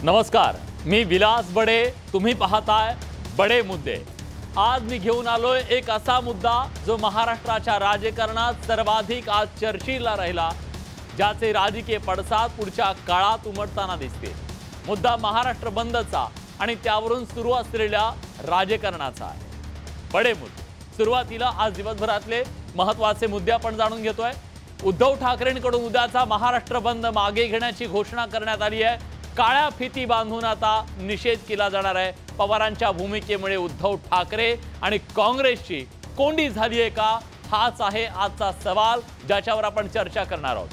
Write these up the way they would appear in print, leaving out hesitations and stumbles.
नमस्कार, मी विलास बडे. तुम्ही पाहताय बडे मुद्दे. आज मी घेऊन आलोय एक असा मुद्दा जो महाराष्ट्राच्या राजकारणात सर्वाधिक आज चर्चेला राहिला, ज्याचे राजकीय पडसाद पुढच्या काळात उमटताना दिसतील. मुद्दा महाराष्ट्र बंदचा आणि त्यावरून सुरू असलेल्या राजकारणाचा आहे. बडे मुद्दे. सुरुवातीला आज दिवसभरातले महत्त्वाचे मुद्दे आपण जाणून घेतोय. उद्धव ठाकरेंकडून उद्याचा महाराष्ट्र बंद मागे घेण्याची घोषणा करण्यात आली आहे. काळ्या फिती बांधून आता निषेध केला जाणार आहे. पवारांच्या भूमिकेमुळे उद्धव ठाकरे आणि काँग्रेसची कोंडी झाली आहे का, हाच आहे आजचा सवाल, ज्याच्यावर आपण चर्चा करणार आहोत.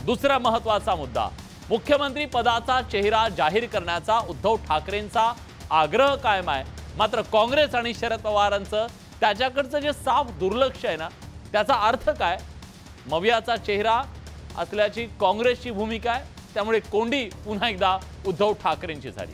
दुसरा महत्त्वाचा मुद्दा, मुख्यमंत्री पदाचा चेहरा जाहीर करण्याचा उद्धव ठाकरेंचा आग्रह कायम आहे. मात्र काँग्रेस आणि शरद पवारांचं त्याच्याकडचं जे साफ दुर्लक्ष आहे ना, त्याचा अर्थ काय? मवियाचा चेहरा असल्याची काँग्रेसची भूमिका आहे, त्यामुळे कोंडी पुन्हा एकदा उद्धव ठाकरेंची झाली.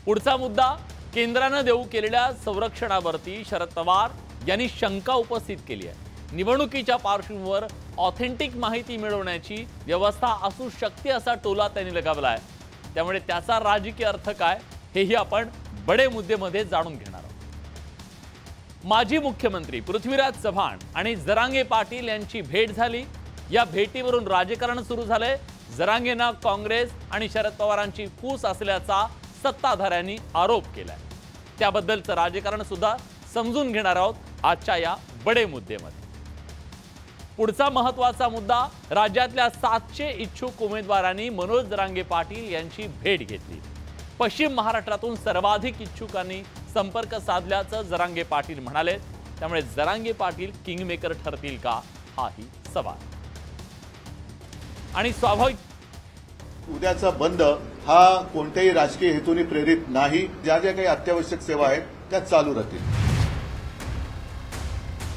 पुढचा मुद्दा, केंद्राने देऊ केलेल्या संरक्षणावरती शरद पवार यांनी शंका उपस्थित केली आहे. निवडणुकीच्या पार्श्वभूमीवर ऑथेंटिक माहिती मिळवण्याची व्यवस्था असू शकते असा टोला त्यांनी लगावला आहे. त्यामुळे त्याचा राजकीय अर्थ काय, हेही आपण बडे मुद्देमध्ये जाणून घेणार आहोत. माजी मुख्यमंत्री पृथ्वीराज चव्हाण आणि जरांगे पाटील यांची भेट झाली. या भेटीवरून राजकारण सुरू झालंय. जरांगेंना काँग्रेस आणि शरद पवारांची फूस असल्याचा सत्ताधाऱ्यांनी आरोप केलाय. त्याबद्दलचं राजकारण सुद्धा समजून घेणार आहोत आजच्या या बडे मुद्देमध्ये. पुढचा महत्त्वाचा मुद्दा, राज्यातल्या 700 इच्छुक उमेदवारांनी मनोज जरांगे पाटील यांची भेट घेतली. पश्चिम महाराष्ट्रातून सर्वाधिक इच्छुकांनी संपर्क साधल्याचं जरांगे पाटील म्हणाले. त्यामुळे जरांगे पाटील किंगमेकर ठरतील का, हाही सवाल. आणि स्वाभाविक, उद्याचा बंद हा कोणत्याही राजकीय हेतूने प्रेरित नाही. ज्या ज्या काही अत्यावश्यक सेवा आहेत त्या चालू राहतील.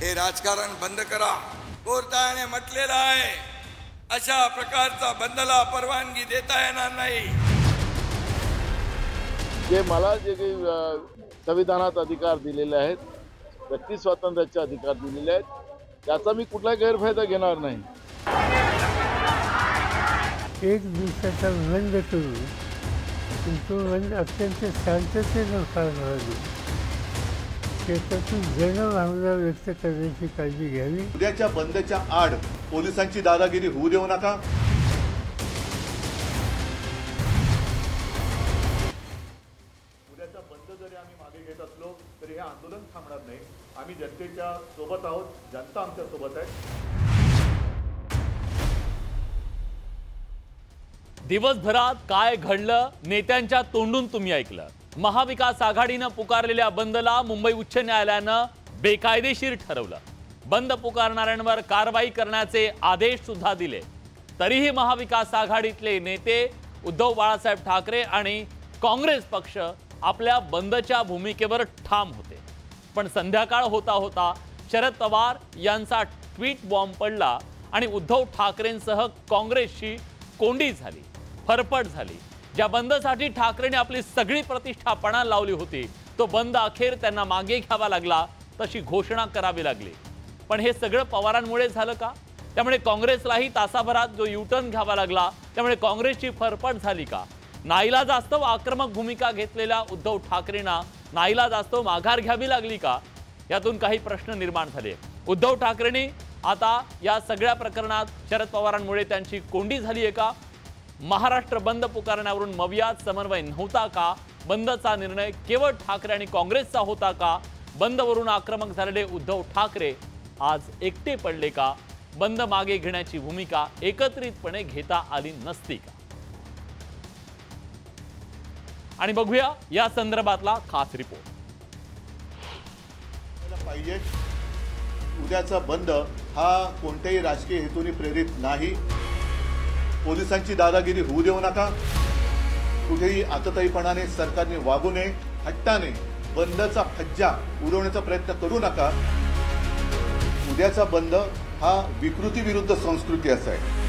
हे राजकारण बंद करा. कोर्टाने म्हटलेलं आहे, अशा प्रकारचा बंदला परवानगी देता येणार नाही. जे मला जे काही संविधानात अधिकार दिलेले आहेत, व्यक्ती स्वातंत्र्याचे अधिकार दिलेले आहेत, त्याचा मी कुठलाही गैरफायदा घेणार नाही. एक दिवसाचा बंद करून तो बंद अत्यंत शांततेनं पार पाडावा. शेतातून जनभावना व्यक्त करण्याची काळजी घ्यावी. उद्याच्या बंदच्या आड पोलिसांची दादागिरी होऊ देऊ नका. उद्याचा बंद जरी आम्ही मागे घेत असलो तरी हे आंदोलन थांबणार नाही. आम्ही जनतेच्या सोबत आहोत, जनता आमच्या सोबत आहे. दिवसभरात काय घडलं नेत्यांच्या तोंडून तुम्ही ऐकलं. महाविकास आघाडीनं पुकारलेल्या बंदला मुंबई उच्च न्यायालयानं बेकायदेशीर ठरवलं. बंद पुकारणाऱ्यांवर कारवाई करण्याचे आदेश सुद्धा दिले. तरीही महाविकास आघाडीतले नेते उद्धव बाळासाहेब ठाकरे आणि काँग्रेस पक्ष आपल्या बंदच्या भूमिकेवर ठाम होते. पण संध्याकाळ होता होता शरद पवार यांचा ट्विट बॉम्ब पडला आणि उद्धव ठाकरेंसह काँग्रेसची कोंडी झाली, फरफट झाली. ज्या बंदसाठी ठाकरेंनी आपली सगळी प्रतिष्ठा पणाला लावली होती, तो बंद अखेर त्यांना मागे घ्यावा लागला, तशी घोषणा करावी लागली. पण हे सगळं पवारांमुळे झालं का? त्यामुळे काँग्रेसलाही तासाभरात जो युटर्न घ्यावा लागला, त्यामुळे काँग्रेसची फरफट झाली का? नाईलाजास्तव आक्रमक भूमिका घेतलेल्या उद्धव ठाकरेंना नाईलाजास्तव माघार घ्यावी लागली का? यातून काही प्रश्न निर्माण झाले. उद्धव ठाकरेंनी आता या सगळ्या प्रकरणात शरद पवारांमुळे त्यांची कोंडी झाली आहे का? महाराष्ट्र बंद पुकारण्यावरून मवियात समन्वय नव्हता का? बंदचा निर्णय केवळ ठाकरे आणि काँग्रेसचा होता का? बंदवरून आक्रमक झालेले उद्धव ठाकरे आज एकटे पडले का? बंद मागे घेण्याची भूमिका एकत्रितपणे घेता आली नसती का? आणि बघूया या संदर्भातला खास रिपोर्ट. पाहिजे उद्याचा बंद हा कोणत्याही राजकीय हेतूने प्रेरित नाही. पोलिसांची दादागिरी होऊ देऊ नका. कुठेही आतताईपणाने सरकारने वागू नये. हट्टाने बंदचा फज्जा उडवण्याचा प्रयत्न करू नका. उद्याचा बंद हा विकृती विरुद्ध संस्कृती असा आहे.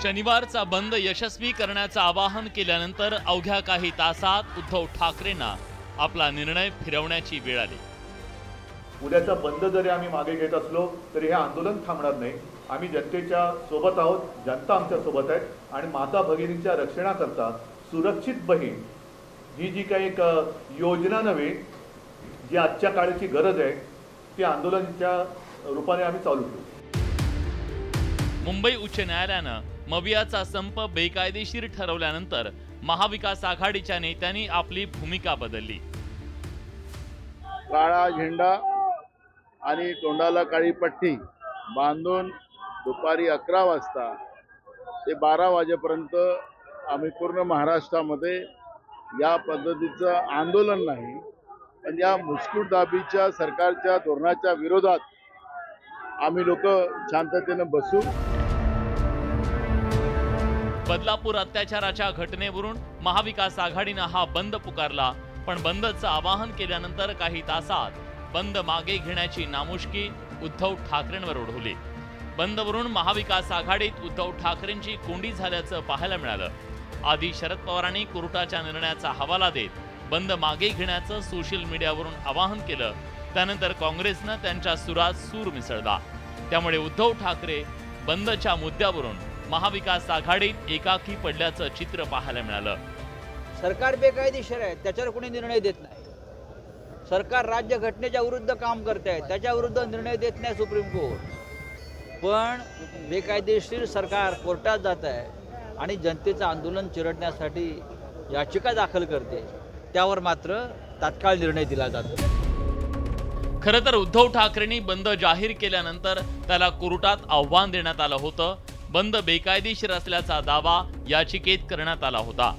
शनिवारचा बंद यशस्वी करण्याचं आवाहन केल्यानंतर अवघ्या काही तासात उद्धव ठाकरेंना आपला निर्णय फिरवण्याची वेळ आली. उद्याचा बंद जरी आम्ही मागे घेत असलो तरी हे आंदोलन थांबणार नाही. आम्ही जनतेच्या सोबत आहोत, जनता आमच्या सोबत आहे आणि माता भगिनींच्या रक्षणाकरता सुरक्षित बहीण ही जी काही एक योजना नव्हे, जी आजच्या काळाची गरज आहे, ती आंदोलनाच्या रूपाने आम्ही चालू ठेवू. मुंबई उच्च न्यायालयानं मवियाचा संप बेकायदेशीर ठरवल्यानंतर महाविकास आघाडीच्या नेत्यांनी आपली भूमिका बदलली. काळा झेंडा आणि तोंडाला काळी पट्टी बांधून दुपारी 11 वाजता ते 12 वाजेपर्यंत आम्ही पूर्ण महाराष्ट्रामध्ये या पद्धतीचं आंदोलन नाही, पण या मुस्कुटदाबीच्या सरकारच्या धोरणाच्या विरोधात आम्ही लोक शांततेनं बसू. बदलापूर अत्याचाराच्या घटनेवरून महाविकास आघाडीनं हा बंद पुकारला, पण बंदचं आवाहन केल्यानंतर काही तासात बंद मागे घेण्याची नामुष्की उद्धव ठाकरेंवर ओढवली. बंदवरून महाविकास आघाडीत उद्धव ठाकरेंची कोंडी झाल्याचं पाहायला मिळालं. आधी शरद पवारांनी कोर्टाच्या निर्णयाचा हवाला देत बंद मागे घेण्याचं सोशल मीडियावरून आवाहन केलं. त्यानंतर काँग्रेसनं त्यांच्या सुरात सूर मिसळला. त्यामुळे उद्धव ठाकरे बंदच्या मुद्द्यावरून महाविकास आघाडीत एकाकी पडल्याचं चित्र पाहायला मिळालं. सरकार बेकायदेशीर आहे, त्याच्यावर कोणी निर्णय देत नाही. सरकार राज्य घटनेच्या विरुद्ध काम करते आहे, त्याच्या विरुद्ध निर्णय देत नाही सुप्रीम कोर्ट. पण बेकायदेशीर सरकार कोर्टात जात आहे आणि जनतेचं आंदोलन चिरडण्यासाठी याचिका दाखल करते, त्यावर मात्र तात्काळ निर्णय दिला जातो. खरं तर उद्धव ठाकरेंनी बंद जाहीर केल्यानंतर त्याला कोर्टात आव्हान देण्यात आलं होतं. बंद बेकायदेशीर असल्याचा दावा याचिकेत करण्यात आला होता.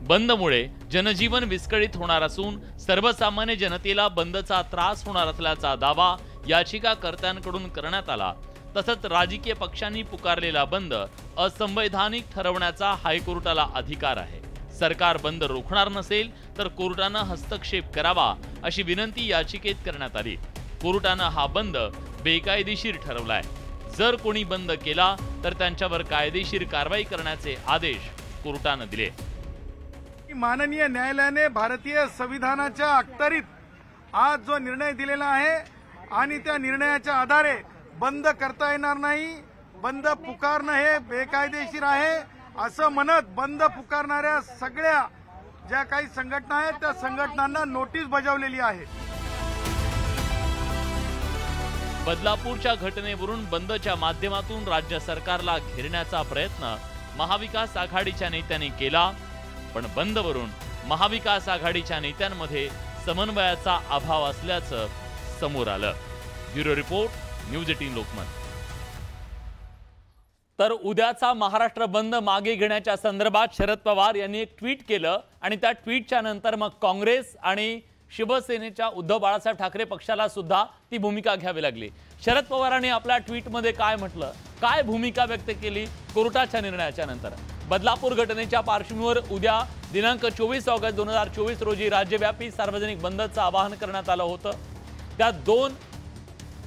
बंदमुळे जनजीवन विस्कळीत होणार असून सर्वसामान्य जनतेला बंदचा त्रास होणार असल्याचा दावा याचिकाकर्त्यांकडून करण्यात आला. तसंच राजकीय पक्षांनी पुकारलेला बंद असंवैधानिक ठरवण्याचा हायकोर्टाला अधिकार आहे. सरकार बंद रोखणार नसेल तर कोर्टानं हस्तक्षेप करावा अशी विनंती याचिकेत करण्यात आली. कोर्टानं हा बंद बेकायदेशीर ठरवलाय. जर कोणी बंद केला तर त्यांच्यावर कायदेशीर कारवाई करण्याचे आदेश कोर्टानं दिले. माननीय न्यायालयाने भारतीय संविधानाच्या अखत्यारीत आज जो निर्णय दिलेला आहे आणि त्या निर्णयाच्या आधारे बंद करता येणार नाही, बंद पुकारणं हे बेकायदेशीर आहे असं म्हणत बंद पुकारणाऱ्या सगळ्या ज्या काही संघटना आहेत त्या संघटनांना नोटीस बजावलेली आहे. बदलापूरच्या घटनेवरून बंदच्या माध्यमातून राज्य सरकारला घेरण्याचा प्रयत्न महाविकास आघाडीच्या नेत्यांनी केला, पण बंदवरून महाविकास आघाडीच्या नेत्यांमध्ये समन्वयाचा अभाव असल्याचं समोर आलं. Bureau report, news 18 Lokmat. तर उद्याचा महाराष्ट्र बंद मागे घेण्याच्या संदर्भात शरद पवार यांनी एक ट्विट केलं आणि त्या ट्विटच्या नंतर मग काँग्रेस आणि शिवसेनेच्या उद्धव बाळासाहेब ठाकरे पक्षाला सुद्धा ती भूमिका घ्यावी लागली. शरद पवारांनी आपल्या ट्विटमध्ये काय म्हटलं, काय भूमिका व्यक्त केली कोर्टाच्या निर्णयाच्या नंतर. बदलापूर घटनेच्या पार्श्वभूमीवर उद्या दिनांक 24 ऑगस्ट 2024 रोजी राज्यव्यापी सार्वजनिक बंदचं आवाहन करण्यात आलं होतं. त्यात 2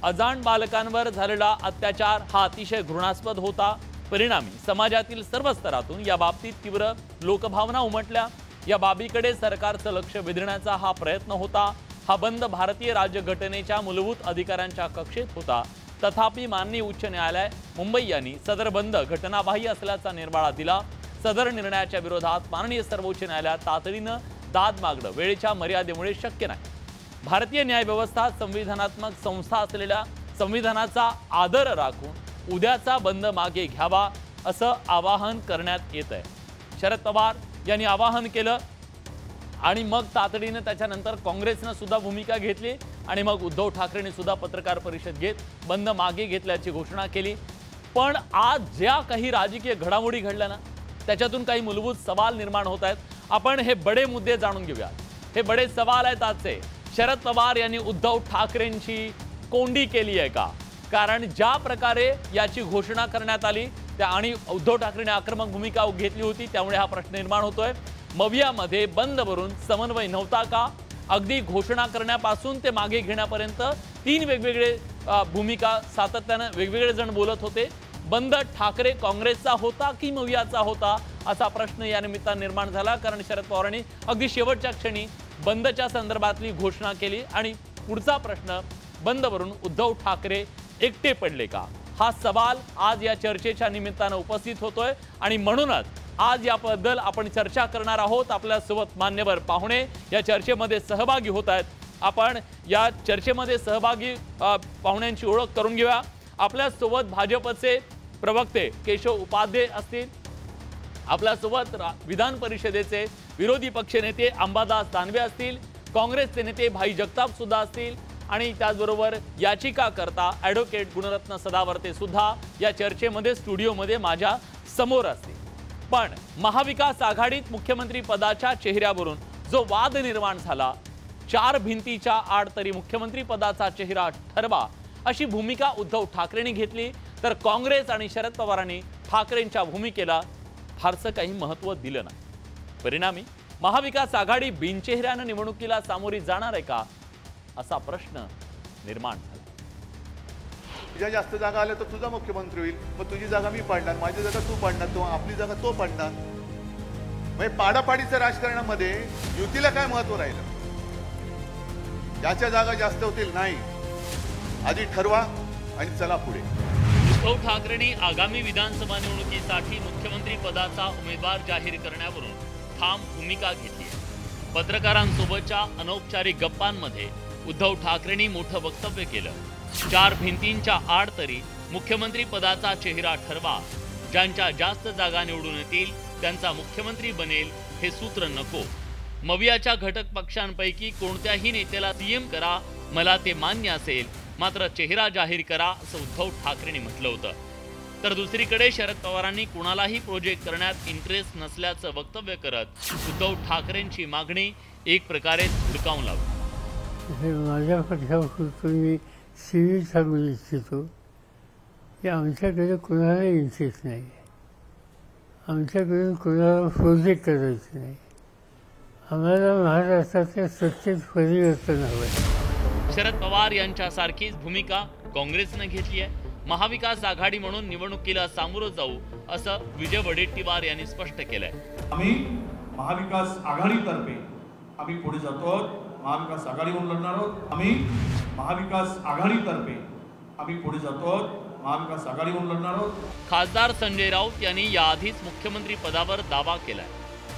अजाण बालकांवर झालेला अत्याचार हा अतिशय घृणास्पद होता. परिणामी समाजातील सर्व स्तरातून या बाबतीत तीव्र लोकभावना उमटल्या. या बाबीकडे सरकारचं लक्ष वेधण्याचा हा प्रयत्न होता. हा बंद भारतीय राज्यघटनेच्या मूलभूत अधिकारांच्या कक्षेत होता. तथापि माननीय उच्च न्यायालय मुंबई यांनी सदर बंद घटनाबाह्य असल्याचा निर्वाळा दिला. सदर निर्णयाच्या विरोधात माननीय सर्वोच्च न्यायालयात तातडीनं दाद मागणं वेळेच्या मर्यादेमुळे शक्य नाही. भारतीय न्यायव्यवस्था संविधानात्मक संस्था असलेल्या संविधानाचा आदर राखून उद्याचा बंद मागे घ्यावा असं आवाहन करण्यात येत आहे. शरद पवार यांनी आवाहन केलं आणि मग तातडीनं त्याच्यानंतर काँग्रेसनं सुद्धा भूमिका घेतली आणि मग उद्धव ठाकरेंनी सुद्धा पत्रकार परिषद घेत बंद मागे घेतल्याची घोषणा केली. पण आज ज्या काही राजकीय घडामोडी घडल्या ना, त्याच्यातून काही मूलभूत सवाल निर्माण होत आहेत. आपण हे बडे मुद्दे जाणून घेऊया. हे बडे सवाल आहेत आजचे. शरद पवार यांनी उद्धव ठाकरेंची कोंडी केली आहे का? कारण ज्या प्रकारे याची घोषणा करण्यात आली त्या आणि उद्धव ठाकरेंनी आक्रमक भूमिका घेतली होती, त्यामुळे हा प्रश्न निर्माण होतोय. मवियामध्ये बंदवरून समन्वय नव्हता का? अगदी घोषणा करण्यापासून ते मागे घेण्यापर्यंत 3 वेगवेगळे भूमिका सातत्यानं वेगवेगळे जण बोलत होते. बंद ठाकरे काँग्रेसचा होता की मवियाचा होता असा प्रश्न या निमित्तानं निर्माण झाला. कारण शरद पवारांनी अगदी शेवटच्या क्षणी बंदच्या संदर्भातली घोषणा केली आणि पुढचा प्रश्न बंदवरून उद्धव ठाकरे एकटे पडले का, हा सवाल आज या चर्चेच्या निमित्तानं उपस्थित होतोय आणि म्हणूनच आज याबद्दल आपण चर्चा करणार आहोत। आपल्यासोबत मान्यवर पाहुणे या चर्चेमध्ये सहभागी होत आहेत। आपण या चर्चेमध्ये सहभागी पाहुण्यांची ओळख करून घेऊया। आपल्यासोबत भाजपचे प्रवक्ते केशव उपाध्ये असतील, आपल्यासोबत विधान परिषदेचे विरोधी पक्षनेते अंबादास दानवे असतील, काँग्रेसचे नेते भाई जगताप सुद्धा असतील आणि त्याचबरोबर याचिकाकर्ता ॲडव्होकेट गुणरत्न सदावर्ते सुद्धा या चर्चेमध्ये स्टुडिओमध्ये माझ्या समोर असतील। पण महाविकास आघाडीत मुख्यमंत्री पदाच्या चेहऱ्यावरून जो वाद निर्माण झाला, 4 भिंतीच्या आड तरी मुख्यमंत्री पदाचा चेहरा ठरवा अशी भूमिका उद्धव ठाकरेंनी घेतली, तर काँग्रेस आणि शरद पवारांनी ठाकरेंच्या भूमिकेला फारसं काही महत्त्व दिलं नाही। परिणामी महाविकास आघाडी बिनचेहऱ्यानं निवडणुकीला सामोरी जाणार आहे का, असा प्रश्न निर्माण झाला। तुझ्या जास्त जागा आल्या तर तुझा मुख्यमंत्री होईल, मग तुझी जागा मी पाडणार, माझी जागा तू पाडणार, तो आपली जागा तो पाडणार। म्हणजे पाडापाडीच्या राजकारणामध्ये युतीला काय महत्व राहिलं? ज्याच्या जागा जास्त होतील नाही, आधी ठरवा आणि चला पुढे। उद्धव ठाकरेंनी आगामी विधानसभा निवडणुकीसाठी मुख्यमंत्री पदाचा उमेदवार जाहीर करण्यावरून ठाम भूमिका घेतली आहे। पत्रकारांसोबतच्या अनौपचारिक गप्पांमध्ये उद्धव ठाकरेंनी मोठं वक्तव्य केलं। 4 भिंतींच्या आड तरी मुख्यमंत्री पदाचा चेहरा ठरवा, ज्यांच्या जास्त जागा निवडून येतील त्यांचा मुख्यमंत्री बनेल हे सूत्र नको। मवियाच्या घटक पक्षांपैकी कोणत्याही नेत्याला सीएम करा, मला ते मान्य असेल, मात्र चेहरा जाहीर करा असं उद्धव ठाकरेंनी म्हटलं होतं। तर दुसरीकडे शरद पवारांनी कुणालाही प्रोजेक्ट करण्यात इंटरेस्ट नसल्याचं वक्तव्य करत उद्धव ठाकरेंची मागणी एक प्रकारे धुडकावून लावली। माझ्या पक्षाकडून मी सिव्हिल सांगू इच्छितो की आमच्याकडे कुणाला इंटरेस्ट नाही, आमच्याकडून कुणाला प्रोजेक्ट करायचं नाही, आम्हाला महाराष्ट्राच्या सत्तेत परिवर्तन हवं। शरद पवार यांच्यासारखीच भूमिका काँग्रेसने घेतली आहे। महाविकास आघाडी म्हणून निवडणुकीला सामोरं जाऊ असं विजय वडेट्टीवार यांनी स्पष्ट केलंय। आम्ही महाविकास आघाडीतर्फे आम्ही पुढे जातो आहोत, महाविकास आघाडी म्हणून लढणार आहोत। आम्ही महाविकास आघाडीतर्फे आम्ही पुढे जातो आहोत, महाविकास आघाडी म्हणून लढणार आहोत। खासदार संजय राऊत यांनी याआधीच मुख्यमंत्री पदावर दावा केलाय।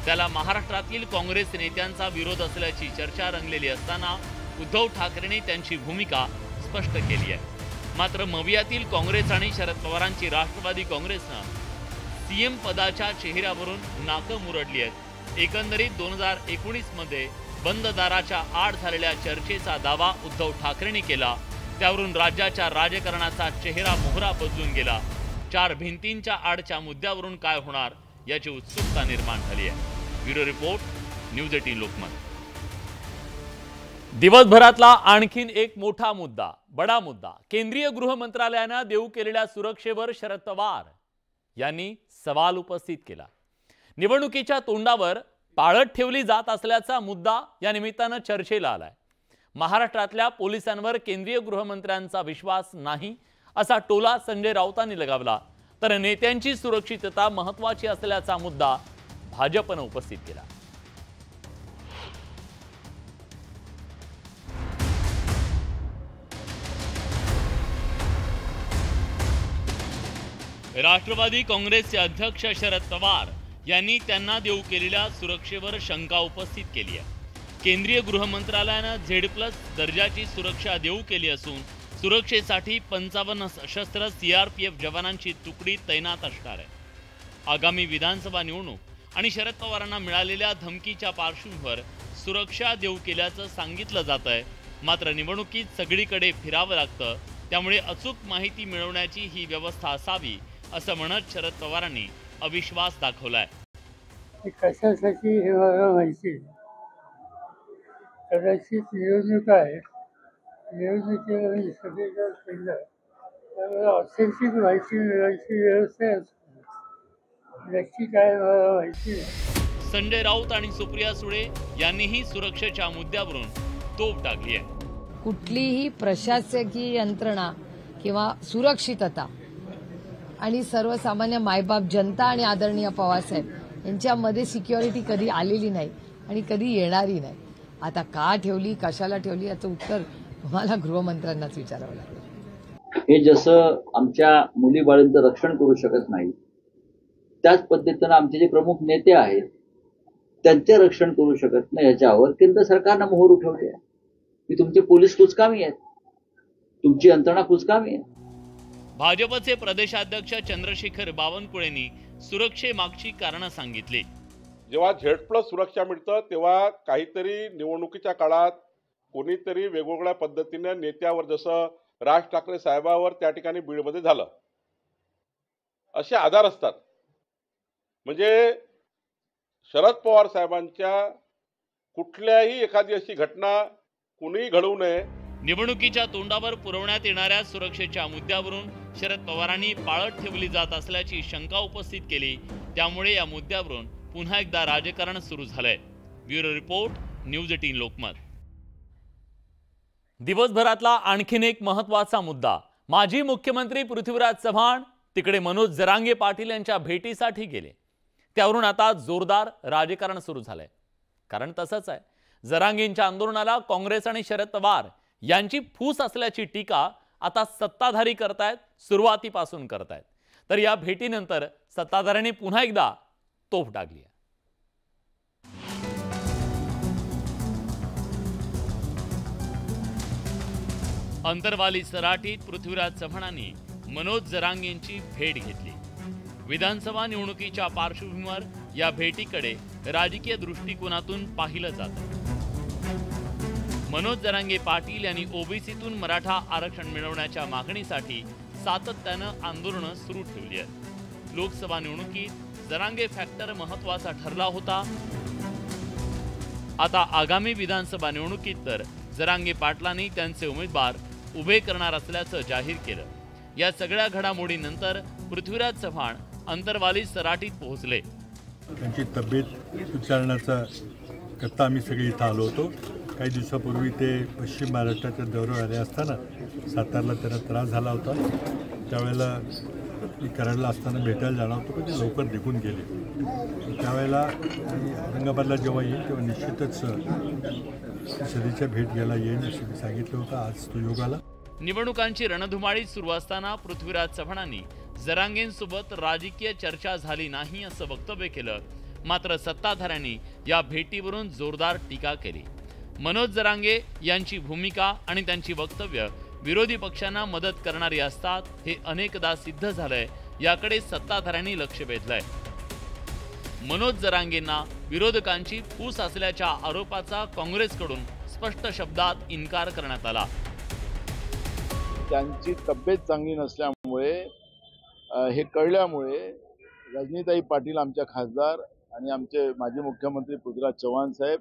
त्याला महाराष्ट्रातील काँग्रेस नेत्यांचा विरोध असल्याची चर्चा रंगलेली असताना उद्धव ठाकरेंनी त्यांची भूमिका स्पष्ट केली आहे। मात्र मवियातील काँग्रेस आणि शरद पवारांची राष्ट्रवादी काँग्रेसनं सीएम पदाच्या चेहऱ्यावरून नाकं मुरडली आहेत। एकंदरीत 2019 मध्ये बंद दाराच्या आड झालेल्या चर्चेचा दावा उद्धव ठाकरेंनी केला, त्यावरून राज्याच्या राजकारणाचा चेहरा मोहरा बदलून गेला। 4 भिंतींच्या आडच्या मुद्द्यावरून काय होणार याची उत्सुकता निर्माण झाली आहे। Bureau report, news 18 Lokmat. दिवसभरातला आणखीन एक मोठा मुद्दा, बडा मुद्दा, केंद्रीय गृह मंत्रालयाने देऊ केलेल्या सुरक्षेवर शरद पवार यांनी सवाल उपस्थित केला। निवडणुकीच्या तोंडावर पाळत ठेवली जात असल्याचा मुद्दा या निमित्तानं चर्चेला आलाय। महाराष्ट्रातल्या पोलिसांवर केंद्रीय गृहमंत्र्यांचा विश्वास नाही असा टोला संजय राऊतांनी लगावला, तर नेत्यांची सुरक्षितता महत्त्वाची असल्याचा मुद्दा भाजपने उपस्थित केला। राष्ट्रवादी काँग्रेसचे अध्यक्ष शरद पवार यांनी त्यांना देऊ केलेल्या सुरक्षेवर शंका उपस्थित केली आहे। केंद्रीय गृह मंत्रालयाने Z+ दर्जाची सुरक्षा देऊ केली असून सुरक्षेसाठी 55 सशस्त्र CRPF जवानांची तुकडी तैनात असणार आहे। आगामी विधानसभा निवडणूक आणि शरद पवारांना मिळालेल्या धमकीच्या पार्श्वभूमीवर सुरक्षा देऊ केल्याचं सांगितलं जात आहे। मात्र निवडणुकीत सगळीकडे फिरावं लागतं, त्यामुळे अचूक माहिती मिळवण्याची ही व्यवस्था असावी असं म्हणत शरद पवारांनी अविश्वास दाखवलाय। कशासाठी हे मला माहिती, कदाचित निवडणूक आहे, निवडणुकीला मी सगळीकडे फिरलं त्यामुळे ऑथेंटिक माहिती मिळवायची व्यवस्था नक्की काय मला माहिती नाही। संजय राऊत आणि सुप्रिया सुळे यांनीही सुरक्षेच्या मुद्द्यावरून तोफ टाकली आहे। कुठलीही प्रशासकीय यंत्रणा किंवा सुरक्षितता आणि सर्वसामान्य मायबाप जनता आणि आदरणीय पवारसाहेब यांच्यामध्ये सिक्युरिटी कधी आलेली नाही आणि कधी येणारी नाही। आता का ठेवली, कशाला ठेवली याचं उत्तर तुम्हाला गृहमंत्र्यांनाच विचारावं लागेल. हे जसं आमच्या मुलीबाळींचं रक्षण करू शकत नाही, त्याच पद्धतीनं आमचे जे प्रमुख नेते आहेत त्यांचे रक्षण करू शकत नाही, याच्यावर केंद्र सरकारनं मोहर उठवली आहे की तुमचे पोलीस कुचकामी आहेत, तुमची यंत्रणा कुचकामी आहे. भाजपचे प्रदेशाध्यक्ष चंद्रशेखर बावनकुळेंनी सुरक्षेमागची कारणं सांगितली. जेव्हा Z+ सुरक्षा मिळतं तेव्हा काहीतरी निवडणुकीच्या काळात कोणीतरी वेगवेगळ्या पद्धतीने नेत्यावर, जसं राज ठाकरे साहेबावर त्या ठिकाणी बीडमध्ये झालं, असे आधार असतात. म्हणजे शरद पवार साहेबांच्या कुठल्याही एखादी अशी घटना कुणीही घडवू नये. निवडणुकीच्या तोंडावर पुरवण्यात येणाऱ्या सुरक्षेच्या मुद्द्यावरून शरद पवारांनी पाळत ठेवली जात असल्याची शंका उपस्थित केली. त्यामुळे या मुद्द्यावरून पुन्हा एकदा राजकारण सुरू झालंय. Bureau report, news 18 Lokmat. दिवसभरातला आणखीन एक महत्त्वाचा मुद्दा. माजी मुख्यमंत्री पृथ्वीराज चव्हाण तिकडे मनोज जरांगे पाटील यांच्या भेटीसाठी गेले. त्यावरून आता जोरदार राजकारण सुरू झालंय. कारण तसंच आहे, जरांगेंच्या आंदोलनाला काँग्रेस आणि शरद पवार यांची फूस असल्याची टीका आता सत्ताधारी करतायत, सुरुवातीपासून करतायत. तर या भेटीनंतर सत्ताधाऱ्यांनी पुन्हा एकदा तोफ डागली आहे. अंतरवाली सराटीत पृथ्वीराज चव्हाणांनी मनोज जरांगेंची भेट घेतली. विधानसभा निवडणुकीच्या पार्श्वभूमीवर या भेटीकडे राजकीय दृष्टिकोनातून पाहिलं जातं. मनोज जरांगे पाटील यांनी ओबीसीतून मराठा आरक्षण मिळवण्याच्या मागणीसाठी सातत्यानं आंदोलनं सुरू ठेवली आहेत. लोकसभा निवडणुकीत जरांगे फॅक्टर महत्त्वाचा ठरला होता. आता आगामी विधानसभा निवडणुकीत तर जरांगे पाटलांनी त्यांचे उमेदवार उभे करणार असल्याचं जाहीर केलं. या सगळ्या घडामोडीनंतर पृथ्वीराज चव्हाण अंतरवाली सराटीत पोहोचले. त्यांची तब्येत सुधारण्याचा करता आम्ही सगळे इथं आलो होतो. काही दिवसापूर्वी ते पश्चिम महाराष्ट्राच्या दौऱ्यावर आले असताना सातारला त्यांना त्रास झाला होता. त्यावेळेला मी कराडला असताना भेटायला जाणार होतो, पण ते लवकर निघून गेले. त्यावेळेला मी औरंगाबादला जेव्हा येईल तेव्हा निश्चितच सध्याच्या भेट घ्यायला येईन असं मी सांगितलं होतं. आज तो योग आला. निवडणुकांची रणधुमाळी सुरू असताना पृथ्वीराज चव्हाणांनी जरांगेंसोबत राजकीय चर्चा झाली नाही असं वक्तव्य केलं. मात्र सत्ताधाऱ्यांनी या भेटीवरून जोरदार टीका केली. मनोज जरांगे यांची भूमिका आणि त्यांची वक्तव्य विरोधी पक्षांना मदत करणारी असतात हे अनेकदा सिद्ध झालंय. याकडे सत्ताधाऱ्यांनी लक्ष वेधलंय. मनोज जरांगेंना विरोधकांची फूस असल्याच्या आरोपाचा काँग्रेसकडून स्पष्ट शब्दात इन्कार करण्यात आला. त्यांची तब्येत चांगली नसल्यामुळे हे कळल्यामुळे रजनीताई पाटील आमच्या खासदार आणि आमचे माजी मुख्यमंत्री पृथ्वीराज चव्हाण साहेब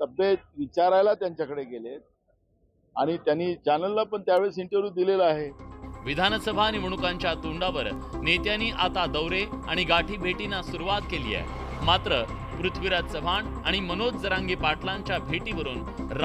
तब्येत विचारायला त्यांच्याकडे गेलेत आणि त्यांनी चॅनलला पण त्यावेळेस इंटरव्ह्यू दिलेला आहे. विधानसभा निवडणुकांच्या तोंडावर नेत्यांनी आता दौरे आणि गाठी भेटींना सुरुवात केली आहे. मात्र पृथ्वीराज चव्हाण आणि मनोज जरांगे पाटलांच्या भेटीवरून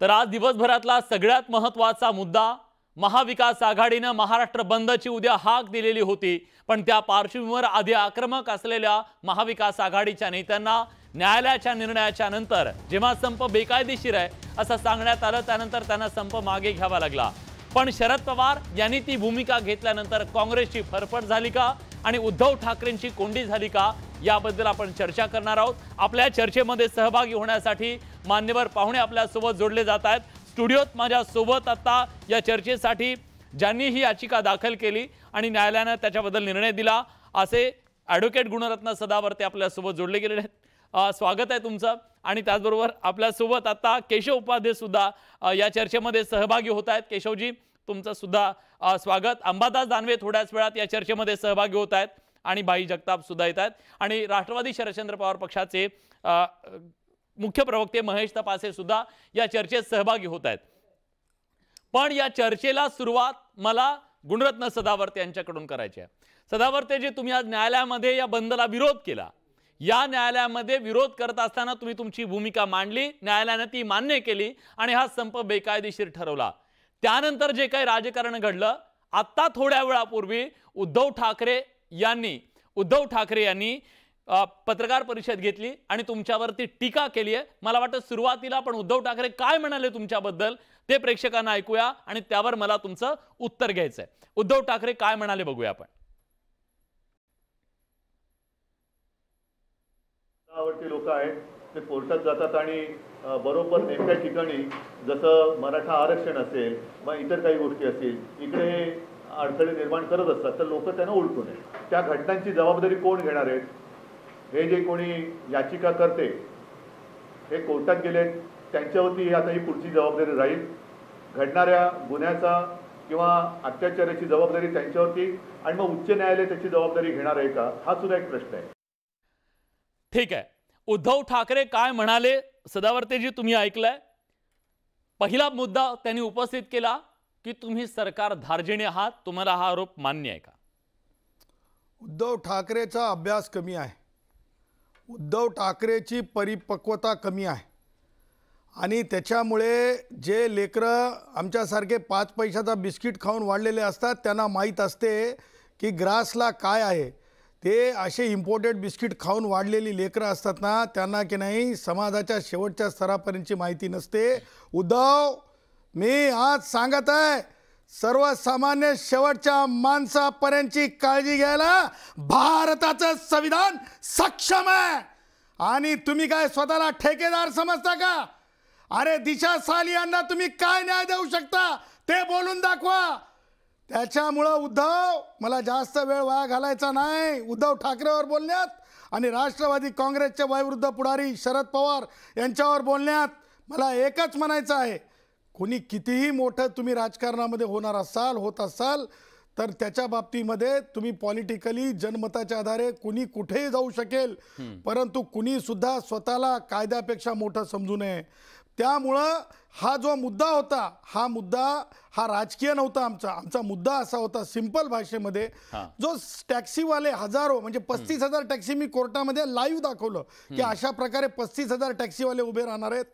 तर आज दिवसभरातला सगळ्यात महत्त्वाचा मुद्दा, महाविकास आघाडीनं महाराष्ट्र बंदची उद्या हाक दिलेली होती. पण त्या पार्श्वभूमीवर आधी आक्रमक असलेल्या महाविकास आघाडीच्या नेत्यांना न्यायालयाच्या निर्णयाच्या नंतर जेव्हा संप बेकायदेशीर आहे असं सांगण्यात आलं, त्यानंतर त्यांना संप मागे घ्यावा लागला. पण शरद पवार यांनी ती भूमिका घेतल्यानंतर काँग्रेसची फरफट झाली का आणि उद्धव ठाकरेंची कोंडी झाली का, याबद्दल आपण चर्चा करणार आहोत. आपल्या चर्चेमध्ये सहभागी होण्यासाठी मान्यवर पाहुणे आपल्या सोबत जोडले जात आहेत. स्टुडिओत माझ्या सोबत आता या चर्चेसाठी ज्यांनी ही याचिका दाखल केली आणि न्यायालयाने त्याच्याबद्दल निर्णय दिला असे ॲडव्होकेट गुणरत्न सदावर्ते आपल्या सोबत जोडले गेलेले आहेत. स्वागत आहे तुमचं. आणि त्याचबरोबर आपल्या सोबत आता केशव उपाध्ये सुद्धा या चर्चेमध्ये सहभागी होत आहेत. केशवजी, तुमचं सुद्धा स्वागत. अंबादास दानवे थोड्याच वेळात या चर्चेमध्ये सहभागी होत आहेत आणि बाई जगताप सुद्धा येत आहेत. आणि राष्ट्रवादी शरदचंद्र पवार पक्षाचे मुख्य प्रवक्ते महेश तपासे सुद्धा या चर्चेत सहभागी होत आहेत. पण या चर्चेला सुरुवात मला गुणरत्न सदावर्ते यांच्याकडून करायची आहे. सदावर्तेजी, तुम्ही आज न्यायालयामध्ये या बंदला विरोध केला. या न्यायालयामध्ये विरोध करत असताना तुम्ही तुमची भूमिका मांडली, न्यायालयाने ती मान्य केली आणि हा संप बेकायदेशीर ठरवला. त्यानंतर जे काही राजकारण घडलं, आता थोड्या वेळापूर्वी उद्धव ठाकरे यांनी पत्रकार परिषद घेतली आणि तुमच्यावरती टीका केली आहे. मला वाटतं सुरुवातीला आपण उद्धव ठाकरे काय म्हणाले तुमच्याबद्दल ते प्रेक्षकांना ऐकूया आणि त्यावर मला तुमचं उत्तर घ्यायचंय. उद्धव ठाकरे काय म्हणाले बघूया आपण. आवडते लोक आहेत ते कोर्टात जातात आणि बरोबर नेमक्या ठिकाणी जसं मराठा आरक्षण असेल मग इतर काही गोष्टी असतील इकडे हे अडथळे निर्माण करत असतात तर लोक त्यांना ओळखू नये. त्या घटनांची जबाबदारी कोण घेणार आहेत? हे जे कोणी याचिका करते हे कोर्टात गेले त्यांच्यावरती आता ही पुढची जबाबदारी राहील. घडणाऱ्या गुन्ह्याचा किंवा अत्याचाराची जबाबदारी त्यांच्यावरती आणि मग उच्च न्यायालय त्याची जबाबदारी घेणार आहे का हा सुद्धा एक प्रश्न आहे. ठीक आहे, उद्धव ठाकरे काय म्हणाले सदावर्तेजी तुम्ही ऐकलंय. पहिला मुद्दा त्यांनी उपस्थित केला की तुम्ही सरकार धार्जिणे आहात, तुम्हाला हा आरोप मान्य आहे का? उद्धव ठाकरेचा अभ्यास कमी आहे, उद्धव ठाकरेची परिपक्वता कमी आहे आणि त्याच्यामुळे जे लेकरं आमच्यासारखे 5 पैशाचा बिस्किट खाऊन वाढलेले असतात त्यांना माहीत असते की ग्रासला काय आहे. ते असे इम्पोर्टेड बिस्किट खाऊन वाढलेली लेकरं असतात ना त्यांना की नाही समाजाच्या शेवटच्या स्तरापर्यंतची माहिती नसते. उद्धव मी आज सांगत आहे सर्वसामान्य शेवटच्या माणसापर्यंतची काळजी घ्यायला भारताचं संविधान सक्षम आहे. आणि तुम्ही काय स्वतःला ठेकेदार समजता का? अरे दिशा साली यांना तुम्ही काय न्याय देऊ शकता ते बोलून दाखवा. त्याच्यामुळं उद्धव मला जास्त वेळ वाया घालायचा नाही उद्धव ठाकरेवर बोलण्यात आणि राष्ट्रवादी काँग्रेसचे वयोवृद्ध पुढारी शरद पवार यांच्यावर बोलण्यात. मला एकच म्हणायचं आहे, कुणी कितीही मोठं तुम्ही राजकारणामध्ये होत असाल तर त्याच्या बाबतीमध्ये तुम्ही पॉलिटिकली जनमताच्या आधारे कुणी कुठेही जाऊ शकेल, परंतु कुणी सुद्धा स्वतःला कायद्यापेक्षा मोठं समजू नये. त्यामुळं हा जो मुद्दा होता हा मुद्दा हा राजकीय नव्हता. आमचा मुद्दा असा होता सिंपल भाषेमध्ये, जो टॅक्सीवाले हजारो म्हणजे 35,000 टॅक्सी मी कोर्टामध्ये लाईव्ह दाखवलं की अशा प्रकारे 35,000 टॅक्सीवाले उभे राहणार आहेत.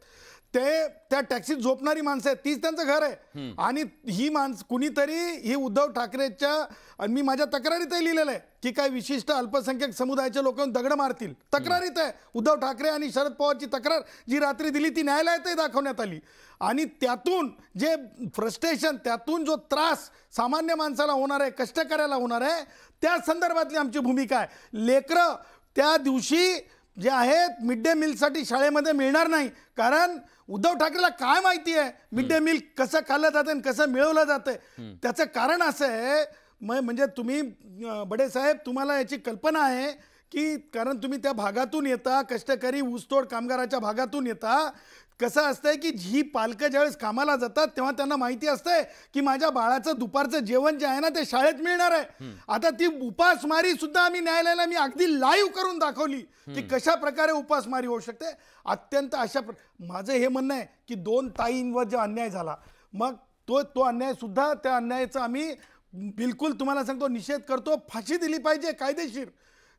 ते त्या टॅक्सीत झोपणारी माणसं आहेत, तीच त्यांचं घर आहे. आणि ही माणसं कुणीतरी ही उद्धव ठाकरेच्या, आणि मी माझ्या तक्रारीतही लिहिलेलं आहे की काही विशिष्ट अल्पसंख्याक समुदायाच्या लोकांना दगड मारतील. तक्रारीत आहे उद्धव ठाकरे आणि शरद पवारची तक्रार जी रात्री दिली ती न्यायालयातही दाखवण्यात आली. आणि त्यातून जे फ्रस्ट्रेशन, त्यातून जो त्रास सामान्य माणसाला होणार आहे, कष्टकऱ्याला होणार आहे, त्या संदर्भातली आमची भूमिका आहे. लेकरं त्या दिवशी जे आहेत मिड डे मीलसाठी शाळेमध्ये मिळणार नाही, कारण उद्धव ठाकरेला काय माहिती आहे मिड डे मील कसं खाल्लं जातं आणि कसं मिळवलं जातं. त्याचं कारण असं आहे, म्हणजे तुम्ही बडे साहेब तुम्हाला याची कल्पना आहे की कारण तुम्ही त्या भागातून येता, कष्टकरी ऊसतोड कामगाराच्या भागातून येता. कसं असतंय की जी पालकं ज्यावेळेस कामाला जातात तेव्हा त्यांना माहिती असतंय की माझ्या बाळाचं दुपारचं जेवण जे आहे ना ते शाळेत मिळणार आहे. आता ती उपासमारी सुद्धा आम्ही न्यायालयाला मी अगदी लाईव्ह करून दाखवली की कशा प्रकारे उपासमारी होऊ शकते. अत्यंत माझं हे म्हणणं आहे की 2 ताईंवर जो अन्याय झाला, मग तो अन्याय सुद्धा, त्या अन्यायाचा आम्ही बिलकुल तुम्हाला सांगतो निषेध करतो. फाशी दिली पाहिजे कायदेशीर.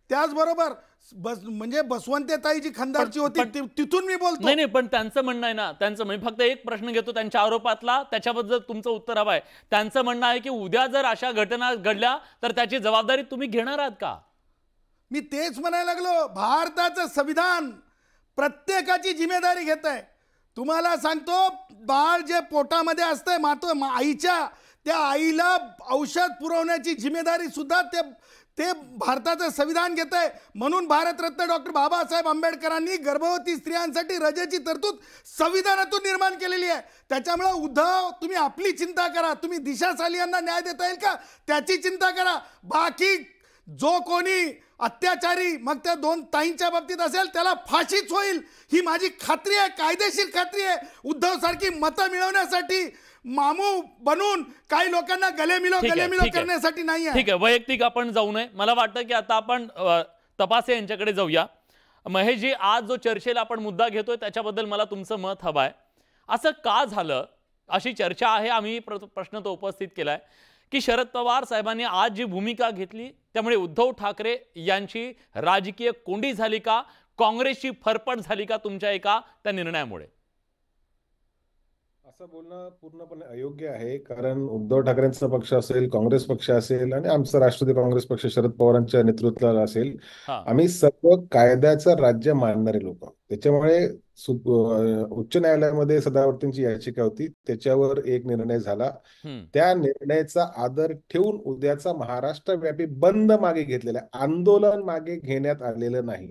त्याचबरोबर म्हणजे बसवंतेताई जी खंदारची होती तिथून मी बोलतो. नाही, पण त्यांचं म्हणणं आहे ना, त्यांचं म्हणजे फक्त एक प्रश्न घेतो त्यांच्या आरोपातला, त्याच्याबद्दल तुमचं उत्तर हवं आहे. त्यांचं म्हणणं आहे की उद्या जर अशा घटना घडल्या तर त्याची जबाबदारी तुम्ही घेणार आहात का? मी तेच म्हणायला लागलो, भारताचं संविधान प्रत्येकाची जिम्मेदारी घेत आहे. तुम्हाला सांगतो, बाळ जे पोटामध्ये असतंय आईच्या, त्या आईला औषध पुरवण्याची जिम्मेदारी सुद्धा ते भारताचं संविधान घेत आहे. म्हणून भारतरत्न डॉक्टर बाबासाहेब आंबेडकरांनी गर्भवती स्त्रियांसाठी रजेची तरतूद संविधानातून निर्माण केलेली आहे. त्याच्यामुळे उद्धव तुम्ही आपली चिंता करा, तुम्ही दिशा साली यांना न्याय देता येईल का त्याची चिंता करा. बाकी जो कोणी अत्याचारी मग त्या 2 ताईंच्या बाबतीत असेल त्याला फाशीच होईल ही माझी खात्री आहे, कायदेशीर खात्री आहे. उद्धव सारखी मतं मिळवण्यासाठी मामू बनून काही लोकांना गले मिलो करण्यासाठी नाही आहे. ठीक आहे, वैयक्तिक आपण जाऊ नये. मला वाटतं की आता आपण तपासे यांच्याकडे जाऊया. महेशजी, आज जो चर्चेला आपण मुद्दा घेतोय त्याच्याबद्दल मला तुमचं मत हवं आहे. असं का झालं अशी चर्चा आहे. आम्ही प्रश्न तो उपस्थित केलाय की शरद पवार साहेबांनी आज जी भूमिका घेतली त्यामुळे उद्धव ठाकरे यांची राजकीय कोंडी झाली का, काँग्रेसची फरफट झाली का तुमच्या एका त्या निर्णयामुळे? असं बोलणं पूर्णपणे अयोग्य आहे, कारण उद्धव ठाकरेंचा पक्ष असेल, काँग्रेस पक्ष असेल आणि आमचा राष्ट्रवादी काँग्रेस पक्ष शरद पवारांच्या नेतृत्वाला असेल, आम्ही सर्व कायद्याचं राज्य मानणारे लोक. त्याच्यामुळे उच्च न्यायालयामध्ये सदावर्तींची याचिका होती, त्याच्यावर एक निर्णय झाला. त्या निर्णयाचा आदर ठेवून उद्याचा महाराष्ट्रव्यापी बंद मागे घेतलेला, आंदोलन मागे घेण्यात आलेलं नाही.